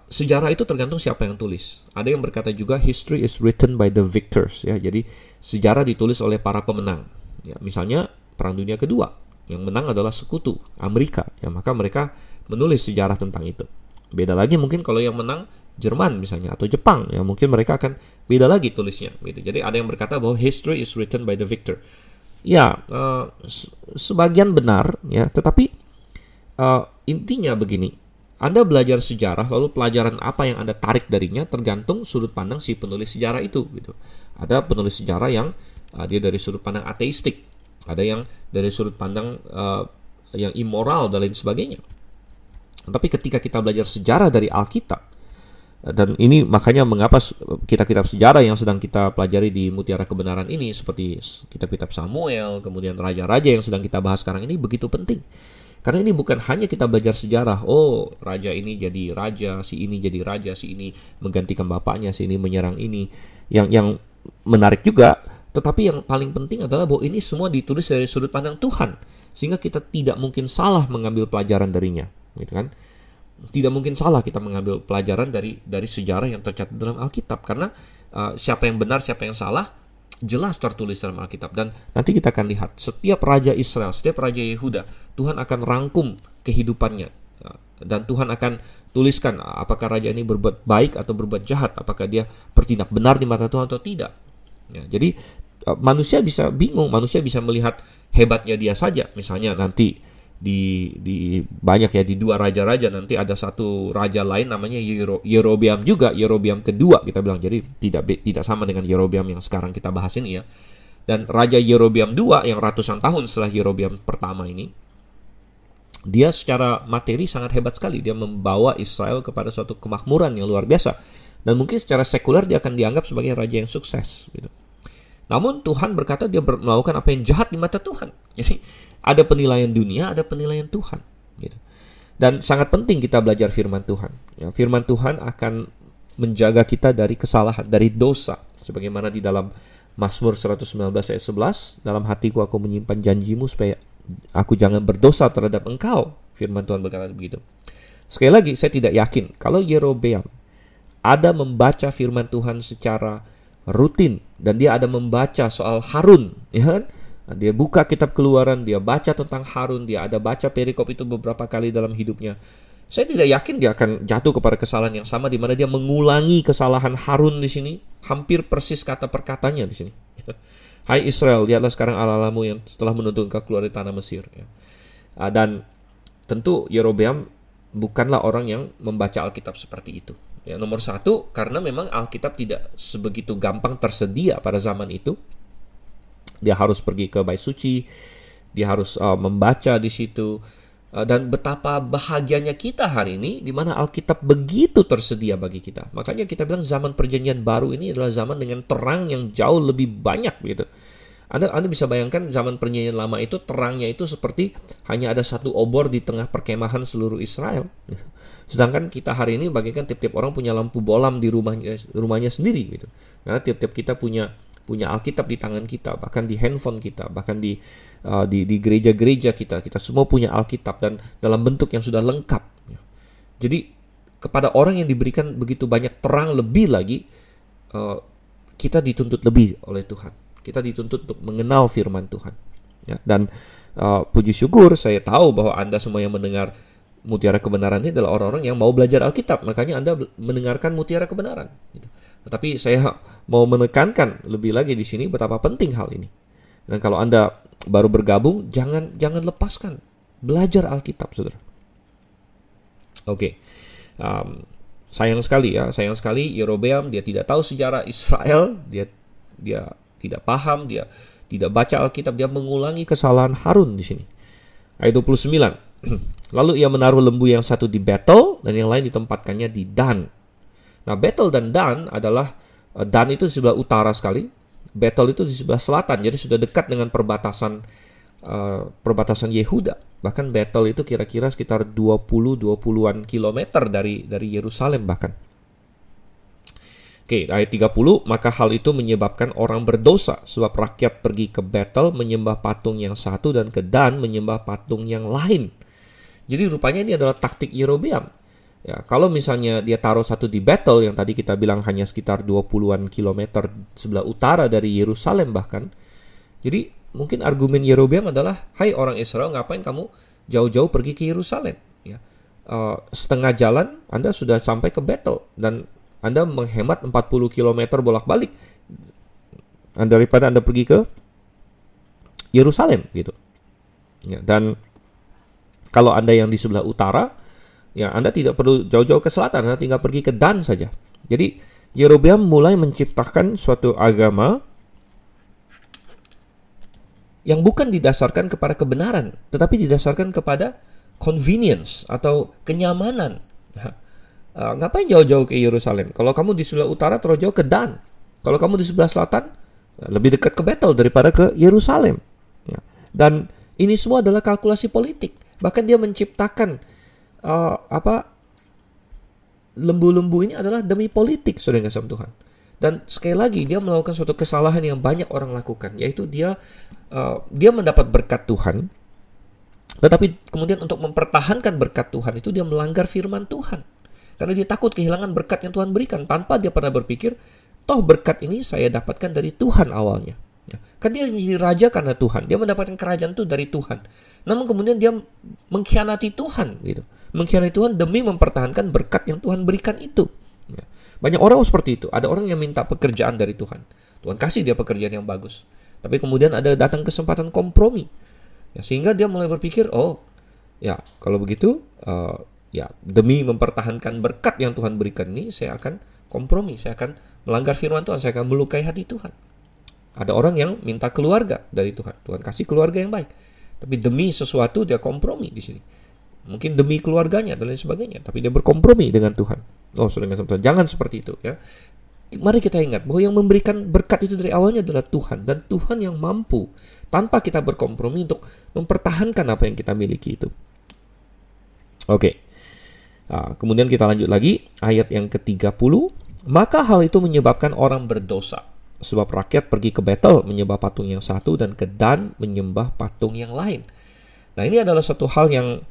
Sejarah itu tergantung siapa yang tulis. Ada yang berkata juga history is written by the victors, ya. Jadi sejarah ditulis oleh para pemenang, ya. Misalnya Perang Dunia Kedua, yang menang adalah sekutu Amerika, ya, maka mereka menulis sejarah tentang itu. Beda lagi mungkin kalau yang menang Jerman misalnya atau Jepang, ya mungkin mereka akan beda lagi tulisnya gitu. Jadi ada yang berkata bahwa history is written by the victor. Ya, sebagian benar, ya, tetapi intinya begini. Anda belajar sejarah, lalu pelajaran apa yang Anda tarik darinya tergantung sudut pandang si penulis sejarah itu gitu. Ada penulis sejarah yang dia dari sudut pandang ateistik, ada yang dari sudut pandang yang immoral dan lain sebagainya. Tapi ketika kita belajar sejarah dari Alkitab, dan ini makanya mengapa kitab-kitab sejarah yang sedang kita pelajari di Mutiara Kebenaran ini, seperti kitab-kitab Samuel, kemudian raja-raja yang sedang kita bahas sekarang ini begitu penting. Karena ini bukan hanya kita belajar sejarah, oh raja ini jadi raja, si ini jadi raja, si ini menggantikan bapaknya, si ini menyerang ini. Yang menarik juga, tetapi yang paling penting adalah bahwa ini semua ditulis dari sudut pandang Tuhan, sehingga kita tidak mungkin salah mengambil pelajaran darinya, gitu kan? Tidak mungkin salah kita mengambil pelajaran dari sejarah yang tercatat dalam Alkitab, karena siapa yang benar, siapa yang salah, jelas tertulis dalam Alkitab. Dan nanti kita akan lihat setiap raja Israel, setiap raja Yehuda, Tuhan akan rangkum kehidupannya, dan Tuhan akan tuliskan apakah raja ini berbuat baik atau berbuat jahat, apakah dia bertindak benar di mata Tuhan atau tidak. Ya, jadi manusia bisa bingung, manusia bisa melihat hebatnya dia saja. Misalnya nanti di banyak ya, di dua raja-raja nanti ada satu raja lain namanya Yerobeam juga, Yerobeam kedua kita bilang. Jadi tidak sama dengan Yerobeam yang sekarang kita bahas ini ya. Dan raja Yerobeam II yang ratusan tahun setelah Yerobeam pertama ini, dia secara materi sangat hebat sekali. Dia membawa Israel kepada suatu kemakmuran yang luar biasa. Dan mungkin secara sekuler dia akan dianggap sebagai raja yang sukses gitu. Namun Tuhan berkata dia melakukan apa yang jahat di mata Tuhan. Jadi ada penilaian dunia, ada penilaian Tuhan gitu. Dan sangat penting kita belajar firman Tuhan, ya. Firman Tuhan akan menjaga kita dari kesalahan, dari dosa. Sebagaimana di dalam Mazmur 119 ayat 11, dalam hatiku aku menyimpan janjimu supaya aku jangan berdosa terhadap engkau. Firman Tuhan berkata begitu. Sekali lagi, saya tidak yakin kalau Yerobeam ada membaca firman Tuhan secara rutin, dan dia ada membaca soal Harun, ya kan? Dia buka kitab Keluaran, dia baca tentang Harun, dia ada baca perikop itu beberapa kali dalam hidupnya. Saya tidak yakin dia akan jatuh kepada kesalahan yang sama, di mana dia mengulangi kesalahan Harun di sini, hampir persis kata perkatanya di sini. Hai Israel, lihatlah sekarang Allah-Allahmu yang telah menuntun engkau keluar dari tanah Mesir. Dan tentu Yerobeam bukanlah orang yang membaca Alkitab seperti itu. Ya, nomor satu, karena memang Alkitab tidak sebegitu gampang tersedia pada zaman itu. Dia harus pergi ke bait suci, dia harus membaca di situ. Dan betapa bahagianya kita hari ini, di mana Alkitab begitu tersedia bagi kita. Makanya kita bilang zaman perjanjian baru ini adalah zaman dengan terang yang jauh lebih banyak begitu. Anda bisa bayangkan zaman perjanjian lama itu terangnya itu seperti hanya ada satu obor di tengah perkemahan seluruh Israel. Sedangkan kita hari ini bagaikan tiap-tiap orang punya lampu bolam di rumahnya sendiri gitu. Karena tiap-tiap kita punya Alkitab di tangan kita, bahkan di handphone kita, bahkan di gereja-gereja kita semua punya Alkitab dan dalam bentuk yang sudah lengkap. Jadi kepada orang yang diberikan begitu banyak terang lebih lagi, kita dituntut lebih oleh Tuhan. Kita dituntut untuk mengenal firman Tuhan. Ya, dan puji syukur saya tahu bahwa Anda semua yang mendengar Mutiara Kebenaran ini adalah orang-orang yang mau belajar Alkitab. Makanya Anda mendengarkan Mutiara Kebenaran gitu. Tetapi saya mau menekankan lebih lagi di sini betapa penting hal ini. Dan kalau Anda baru bergabung, jangan lepaskan belajar Alkitab, saudara. Oke. Sayang sekali Yerobeam dia tidak tahu sejarah Israel, dia tidak paham, dia tidak baca Alkitab, dia mengulangi kesalahan Harun di sini. Ayat 29. Lalu ia menaruh lembu yang satu di Betel dan yang lain ditempatkannya di Dan. Nah, Betel dan Dan adalah, Dan itu di sebelah utara sekali, Betel itu di sebelah selatan, jadi sudah dekat dengan perbatasan Yehuda. Bahkan Betel itu kira-kira sekitar 20-an kilometer dari Yerusalem bahkan. Oke, ayat 30, maka hal itu menyebabkan orang berdosa, sebab rakyat pergi ke Betel menyembah patung yang satu dan ke Dan menyembah patung yang lain. Jadi rupanya ini adalah taktik Yerobeam. Ya, kalau misalnya dia taruh satu di Betel yang tadi kita bilang hanya sekitar 20-an kilometer sebelah utara dari Yerusalem bahkan. Jadi mungkin argumen Yerobeam adalah, hai orang Israel, ngapain kamu jauh-jauh pergi ke Yerusalem? Ya, setengah jalan Anda sudah sampai ke Betel dan Anda menghemat 40 km bolak-balik daripada Anda pergi ke Yerusalem gitu. Ya, dan kalau Anda yang di sebelah utara, ya Anda tidak perlu jauh-jauh ke selatan, Anda tinggal pergi ke Dan saja. Jadi Yerobeam mulai menciptakan suatu agama yang bukan didasarkan kepada kebenaran, tetapi didasarkan kepada convenience atau kenyamanan. Ya. Ngapain jauh-jauh ke Yerusalem? Kalau kamu di sebelah utara, terus jauh ke Dan. Kalau kamu di sebelah selatan, lebih dekat ke Betel daripada ke Yerusalem. Ya. Dan ini semua adalah kalkulasi politik. Bahkan dia menciptakan lembu-lembu ini adalah demi politik, saudara yang kasih Tuhan. Dan sekali lagi dia melakukan suatu kesalahan yang banyak orang lakukan, yaitu dia mendapat berkat Tuhan, tetapi kemudian untuk mempertahankan berkat Tuhan itu dia melanggar firman Tuhan. Karena dia takut kehilangan berkat yang Tuhan berikan, tanpa dia pernah berpikir, toh berkat ini saya dapatkan dari Tuhan awalnya. Ya. Kan dia menjadi raja karena Tuhan, dia mendapatkan kerajaan itu dari Tuhan. Namun kemudian dia mengkhianati Tuhan, gitu. Mengkhianati Tuhan demi mempertahankan berkat yang Tuhan berikan itu. Ya. Banyak orang seperti itu. Ada orang yang minta pekerjaan dari Tuhan. Tuhan kasih dia pekerjaan yang bagus, tapi kemudian ada datang kesempatan kompromi. Ya, sehingga dia mulai berpikir, oh, ya kalau begitu, ya demi mempertahankan berkat yang Tuhan berikan ini, saya akan kompromi, saya akan melanggar firman Tuhan, saya akan melukai hati Tuhan. Ada orang yang minta keluarga dari Tuhan, Tuhan kasih keluarga yang baik, tapi demi sesuatu dia kompromi di sini. Mungkin demi keluarganya dan lain sebagainya, tapi dia berkompromi dengan Tuhan. Oh, saudara, jangan seperti itu ya. Mari kita ingat bahwa yang memberikan berkat itu dari awalnya adalah Tuhan, dan Tuhan yang mampu tanpa kita berkompromi untuk mempertahankan apa yang kita miliki itu. Oke. Kemudian kita lanjut lagi, ayat yang ke-30. Maka hal itu menyebabkan orang berdosa, sebab rakyat pergi ke Betel menyembah patung yang satu dan ke Dan menyembah patung yang lain. Nah, ini adalah satu hal yang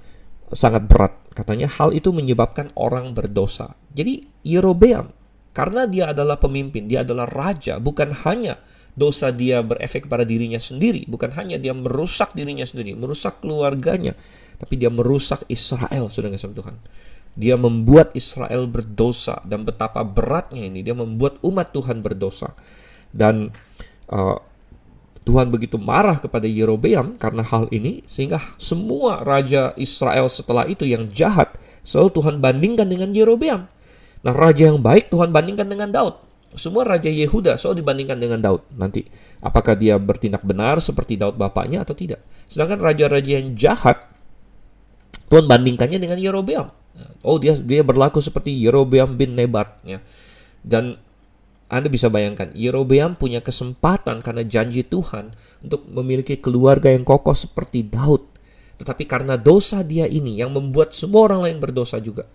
sangat berat. Katanya hal itu menyebabkan orang berdosa. Jadi Yerobeam, karena dia adalah pemimpin, dia adalah raja, bukan hanya dosa dia berefek pada dirinya sendiri, bukan hanya dia merusak dirinya sendiri, merusak keluarganya, tapi dia merusak Israel, saudara kasih Tuhan. Dia membuat Israel berdosa, dan betapa beratnya ini, dia membuat umat Tuhan berdosa. Dan Tuhan begitu marah kepada Yerobeam karena hal ini, sehingga semua raja Israel setelah itu yang jahat selalu Tuhan bandingkan dengan Yerobeam. Nah, raja yang baik Tuhan bandingkan dengan Daud. Semua raja Yehuda selalu dibandingkan dengan Daud. Nanti apakah dia bertindak benar seperti Daud bapaknya atau tidak. Sedangkan raja-raja yang jahat Tuhan bandingkannya dengan Yerobeam. Oh, dia berlaku seperti Yerobeam bin Nebat ya. Dan Anda bisa bayangkan, Yerobeam punya kesempatan karena janji Tuhan untuk memiliki keluarga yang kokoh seperti Daud. Tetapi karena dosa dia ini yang membuat semua orang lain berdosa juga,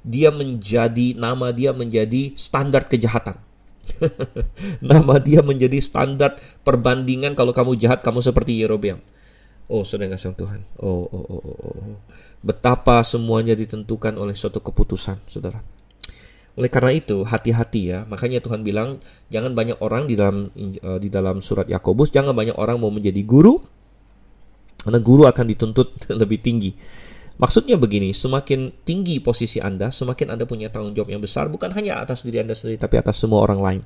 nama dia menjadi standar kejahatan. Nama dia menjadi standar perbandingan, kalau kamu jahat, kamu seperti Yerobeam. Oh, saudara kasih Tuhan. Oh. Betapa semuanya ditentukan oleh suatu keputusan, saudara. Oleh karena itu, hati-hati ya. Makanya Tuhan bilang, jangan banyak orang di dalam surat Yakobus, jangan banyak orang mau menjadi guru, karena guru akan dituntut lebih tinggi. Maksudnya begini, semakin tinggi posisi Anda, semakin Anda punya tanggung jawab yang besar, bukan hanya atas diri Anda sendiri, tapi atas semua orang lain.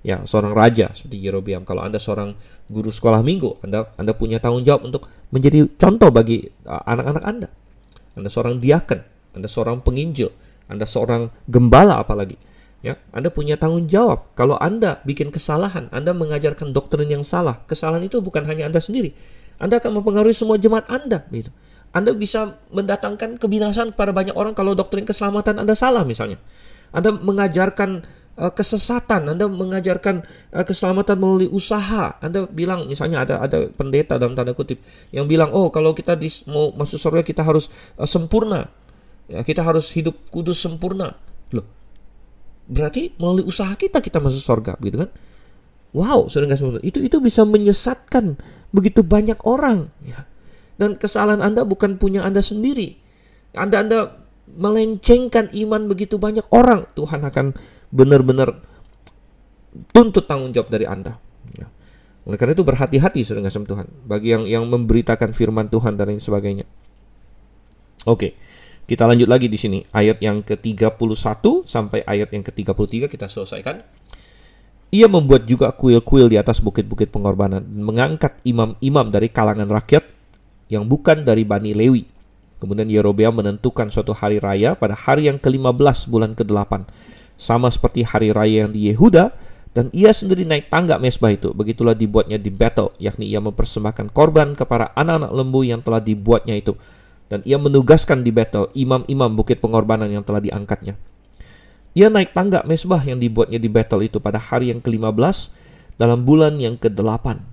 Ya, seorang raja seperti Yerobeam. Kalau Anda seorang guru sekolah minggu, Anda punya tanggung jawab untuk menjadi contoh bagi anak-anak Anda. Anda seorang diaken, Anda seorang penginjil, Anda seorang gembala apalagi. Ya, Anda punya tanggung jawab. Kalau Anda bikin kesalahan, Anda mengajarkan doktrin yang salah. Kesalahan itu bukan hanya Anda sendiri. Anda akan mempengaruhi semua jemaat Anda, gitu. Anda bisa mendatangkan kebinasaan kepada banyak orang kalau doktrin keselamatan Anda salah misalnya. Anda mengajarkan kesesatan, Anda mengajarkan keselamatan melalui usaha. Anda bilang misalnya ada pendeta dalam tanda kutip yang bilang, oh kalau kita mau masuk surga kita harus sempurna, ya, kita harus hidup kudus sempurna. Loh, berarti melalui usaha kita masuk surga, gitu kan? Wow, saudara kasih, itu bisa menyesatkan begitu banyak orang, ya. Dan kesalahan Anda bukan punya Anda sendiri. Anda melencengkan iman begitu banyak orang. Tuhan akan benar-benar tuntut tanggung jawab dari Anda. Ya. Oleh karena itu berhati-hati saudara kasih Tuhan bagi yang memberitakan firman Tuhan dan lain sebagainya. Oke, kita lanjut lagi di sini ayat yang ke-31 sampai ayat yang ke-33 kita selesaikan. Ia membuat juga kuil-kuil di atas bukit-bukit pengorbanan dan mengangkat imam-imam dari kalangan rakyat yang bukan dari Bani Lewi. Kemudian Yerobeam menentukan suatu hari raya pada hari yang ke-15 bulan ke-8, sama seperti hari raya yang di Yehuda, dan ia sendiri naik tangga mesbah itu. Begitulah dibuatnya di Betel, yakni ia mempersembahkan korban kepada anak-anak lembu yang telah dibuatnya itu. Dan ia menugaskan di Betel imam-imam bukit pengorbanan yang telah diangkatnya. Ia naik tangga mesbah yang dibuatnya di Betel itu pada hari yang ke-15 dalam bulan yang ke-8.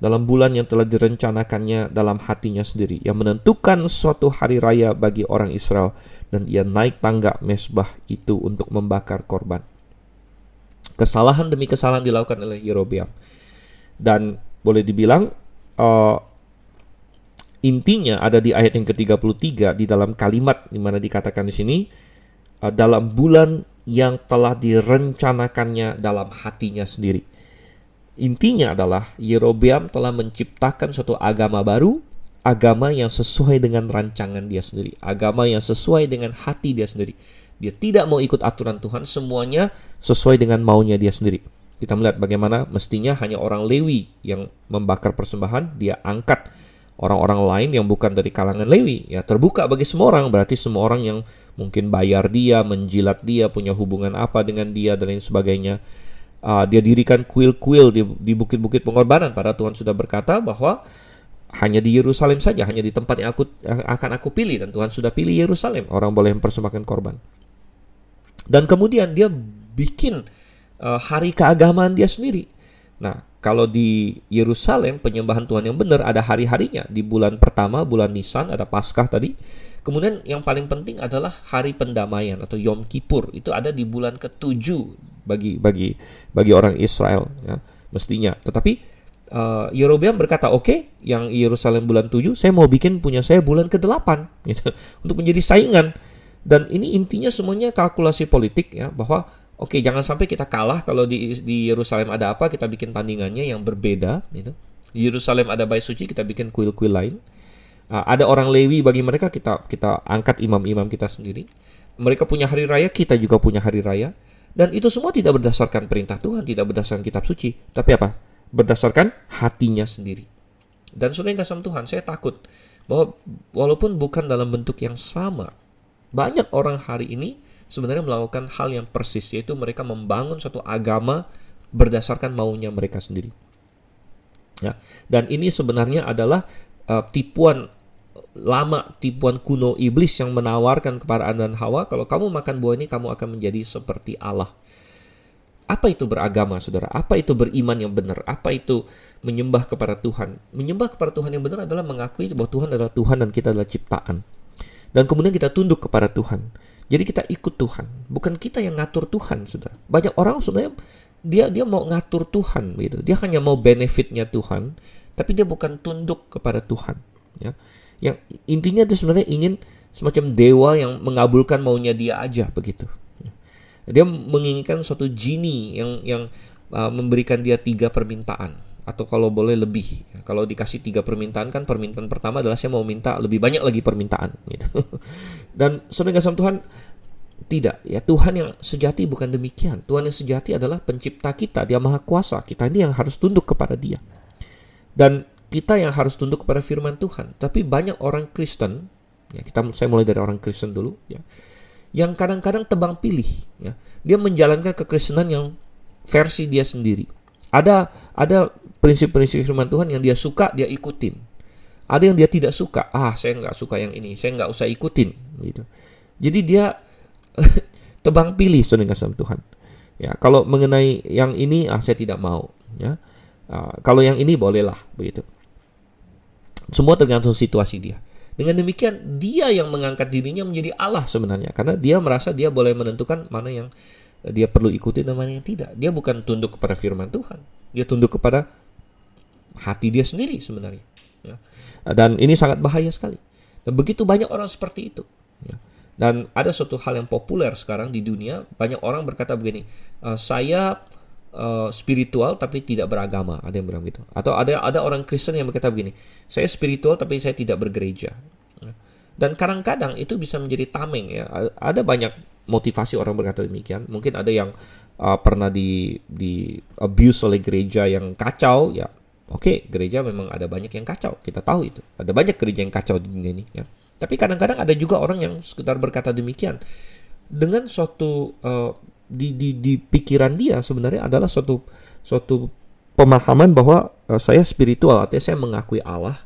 Dalam bulan yang telah direncanakannya dalam hatinya sendiri. Yang menentukan suatu hari raya bagi orang Israel. Dan ia naik tangga mesbah itu untuk membakar korban. Kesalahan demi kesalahan dilakukan oleh Yerobeam. Dan boleh dibilang intinya ada di ayat yang ke-33 di dalam kalimat di mana dikatakan di sini dalam bulan yang telah direncanakannya dalam hatinya sendiri. Intinya adalah Yerobeam telah menciptakan suatu agama baru, agama yang sesuai dengan rancangan dia sendiri, agama yang sesuai dengan hati dia sendiri. Dia tidak mau ikut aturan Tuhan, semuanya sesuai dengan maunya dia sendiri. Kita melihat bagaimana mestinya hanya orang Lewi yang membakar persembahan, dia angkat orang-orang lain yang bukan dari kalangan Lewi. Ya, terbuka bagi semua orang, berarti semua orang yang mungkin bayar dia, menjilat dia, punya hubungan apa dengan dia, dan lain sebagainya. Dia dirikan kuil-kuil di bukit-bukit pengorbanan. Padahal Tuhan sudah berkata bahwa hanya di Yerusalem saja, hanya di tempat yang akan aku pilih. Dan Tuhan sudah pilih Yerusalem, orang boleh mempersembahkan korban. Dan kemudian dia bikin hari keagamaan dia sendiri. Nah, kalau di Yerusalem penyembahan Tuhan yang benar ada hari-harinya. Di bulan pertama, bulan Nisan, ada Paskah tadi. Kemudian yang paling penting adalah hari pendamaian atau Yom Kippur. Itu ada di bulan ke-7 bagi orang Israel, ya, mestinya. Tetapi Yerobeam berkata, oke, yang Yerusalem bulan 7, saya mau bikin punya saya bulan ke-8 gitu, untuk menjadi saingan. Dan ini intinya semuanya kalkulasi politik, ya, bahwa oke, jangan sampai kita kalah kalau di Yerusalem ada apa, kita bikin tandingannya yang berbeda gitu. Di Yerusalem ada bait suci, kita bikin kuil-kuil lain. Ada orang Lewi, bagi mereka kita angkat imam-imam kita sendiri. Mereka punya hari raya, kita juga punya hari raya. Dan itu semua tidak berdasarkan perintah Tuhan, tidak berdasarkan kitab suci. Tapi apa? Berdasarkan hatinya sendiri. Dan saudara yang kasih Tuhan, saya takut bahwa walaupun bukan dalam bentuk yang sama, banyak orang hari ini sebenarnya melakukan hal yang persis, yaitu mereka membangun suatu agama berdasarkan maunya mereka sendiri. Ya, dan ini sebenarnya adalah tipuan lama, tipuan kuno iblis yang menawarkan kepada Adam dan Hawa, kalau kamu makan buah ini, kamu akan menjadi seperti Allah. Apa itu beragama, saudara? Apa itu beriman yang benar? Apa itu menyembah kepada Tuhan? Menyembah kepada Tuhan yang benar adalah mengakui bahwa Tuhan adalah Tuhan dan kita adalah ciptaan. Dan kemudian kita tunduk kepada Tuhan. Jadi kita ikut Tuhan, bukan kita yang ngatur Tuhan, saudara. Banyak orang sebenarnya dia mau ngatur Tuhan, gitu. Dia hanya mau benefitnya Tuhan, tapi dia bukan tunduk kepada Tuhan. Ya, yang intinya dia sebenarnya ingin semacam dewa yang mengabulkan maunya dia aja, begitu. Dia menginginkan suatu genie yang memberikan dia 3 permintaan, atau kalau boleh lebih. Kalau dikasih 3 permintaan, kan permintaan pertama adalah saya mau minta lebih banyak lagi permintaan gitu. Dan saudara kasih Tuhan, Tidak, ya Tuhan yang sejati bukan demikian. Tuhan yang sejati adalah pencipta kita, Dia maha kuasa. Kita ini yang harus tunduk kepada Dia. Dan kita yang harus tunduk kepada firman Tuhan. Tapi banyak orang Kristen, ya saya mulai dari orang Kristen dulu, ya, yang kadang-kadang tebang pilih, ya. Dia menjalankan kekristenan yang versi dia sendiri. Ada prinsip-prinsip firman Tuhan yang dia suka, dia ikutin. Ada yang dia tidak suka. Saya nggak suka yang ini, saya nggak usah ikutin, gitu. Jadi dia tebang pilih dengan sama Tuhan. Ya, kalau mengenai yang ini, saya tidak mau. Ya, kalau yang ini bolehlah, begitu. Semua tergantung situasi dia. Dengan demikian, dia yang mengangkat dirinya menjadi Allah sebenarnya, karena dia merasa dia boleh menentukan mana yang dia perlu ikuti dan mana yang tidak. Dia bukan tunduk kepada firman Tuhan, dia tunduk kepada hati dia sendiri sebenarnya. Ya. Dan ini sangat bahaya sekali. Dan begitu banyak orang seperti itu. Ya. Dan ada suatu hal yang populer sekarang di dunia, banyak orang berkata begini, saya spiritual tapi tidak beragama, ada yang bilang gitu. Atau ada orang Kristen yang berkata begini, saya spiritual tapi saya tidak bergereja. Dan kadang-kadang itu bisa menjadi tameng, ya. Ada banyak motivasi orang berkata demikian. Mungkin ada yang pernah di abuse oleh gereja yang kacau, ya. Oke, gereja memang ada banyak yang kacau, kita tahu itu. Ada banyak gereja yang kacau di dunia ini, ya. Tapi kadang-kadang ada juga orang yang sekedar berkata demikian dengan suatu di pikiran dia sebenarnya adalah suatu pemahaman bahwa saya spiritual, artinya saya mengakui Allah,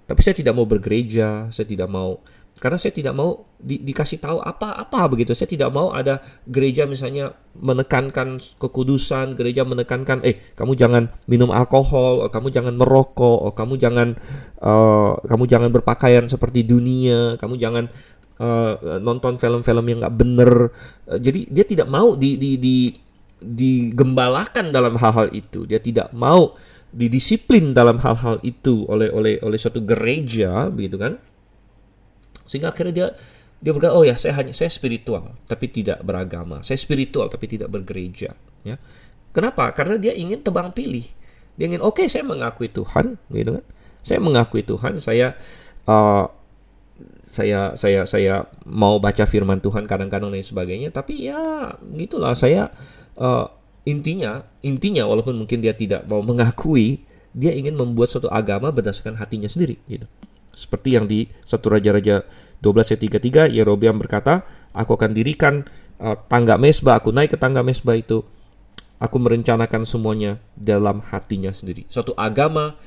tapi saya tidak mau bergereja, saya tidak mau, karena saya tidak mau dikasih tahu apa-apa begitu. Saya tidak mau ada gereja misalnya menekankan kekudusan, gereja menekankan kamu jangan minum alkohol, kamu jangan merokok, kamu jangan berpakaian seperti dunia, kamu jangan nonton film-film yang nggak bener. Jadi dia tidak mau digembalakan dalam hal-hal itu. Dia tidak mau didisiplin dalam hal-hal itu oleh suatu gereja, begitu kan? Sehingga akhirnya dia berkata, saya spiritual tapi tidak beragama. Saya spiritual tapi tidak bergereja, ya. Kenapa? Karena dia ingin tebang pilih. Dia ingin saya mengakui Tuhan, gitu kan? Saya mengakui Tuhan, saya mau baca firman Tuhan kadang-kadang dan sebagainya, tapi ya gitulah saya intinya walaupun mungkin dia tidak mau mengakui, dia ingin membuat suatu agama berdasarkan hatinya sendiri, gitu. Seperti yang di 1 Raja-Raja 12 ayat 33, Yerobeam berkata, aku akan dirikan tangga mesbah, aku naik ke tangga mesbah itu, aku merencanakan semuanya dalam hatinya sendiri. Suatu agama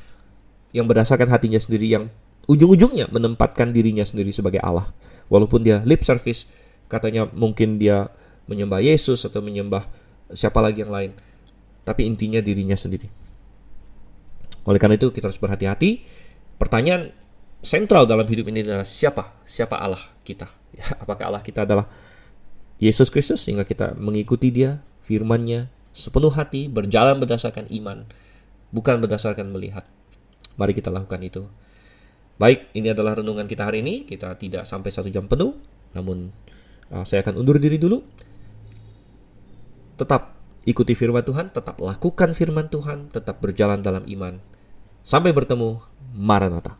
yang berdasarkan hatinya sendiri, yang ujung-ujungnya menempatkan dirinya sendiri sebagai Allah. Walaupun dia lip service, katanya mungkin dia menyembah Yesus atau menyembah siapa lagi yang lain, tapi intinya dirinya sendiri. Oleh karena itu kita harus berhati-hati. Pertanyaan sentral dalam hidup ini adalah siapa Allah kita? Ya, apakah Allah kita adalah Yesus Kristus sehingga kita mengikuti Dia, firman-Nya sepenuh hati, berjalan berdasarkan iman, bukan berdasarkan melihat. Mari kita lakukan itu. Baik, ini adalah renungan kita hari ini. Kita tidak sampai 1 jam penuh, namun saya akan undur diri dulu. Tetap ikuti firman Tuhan, tetap lakukan firman Tuhan, tetap berjalan dalam iman. Sampai bertemu, Maranatha.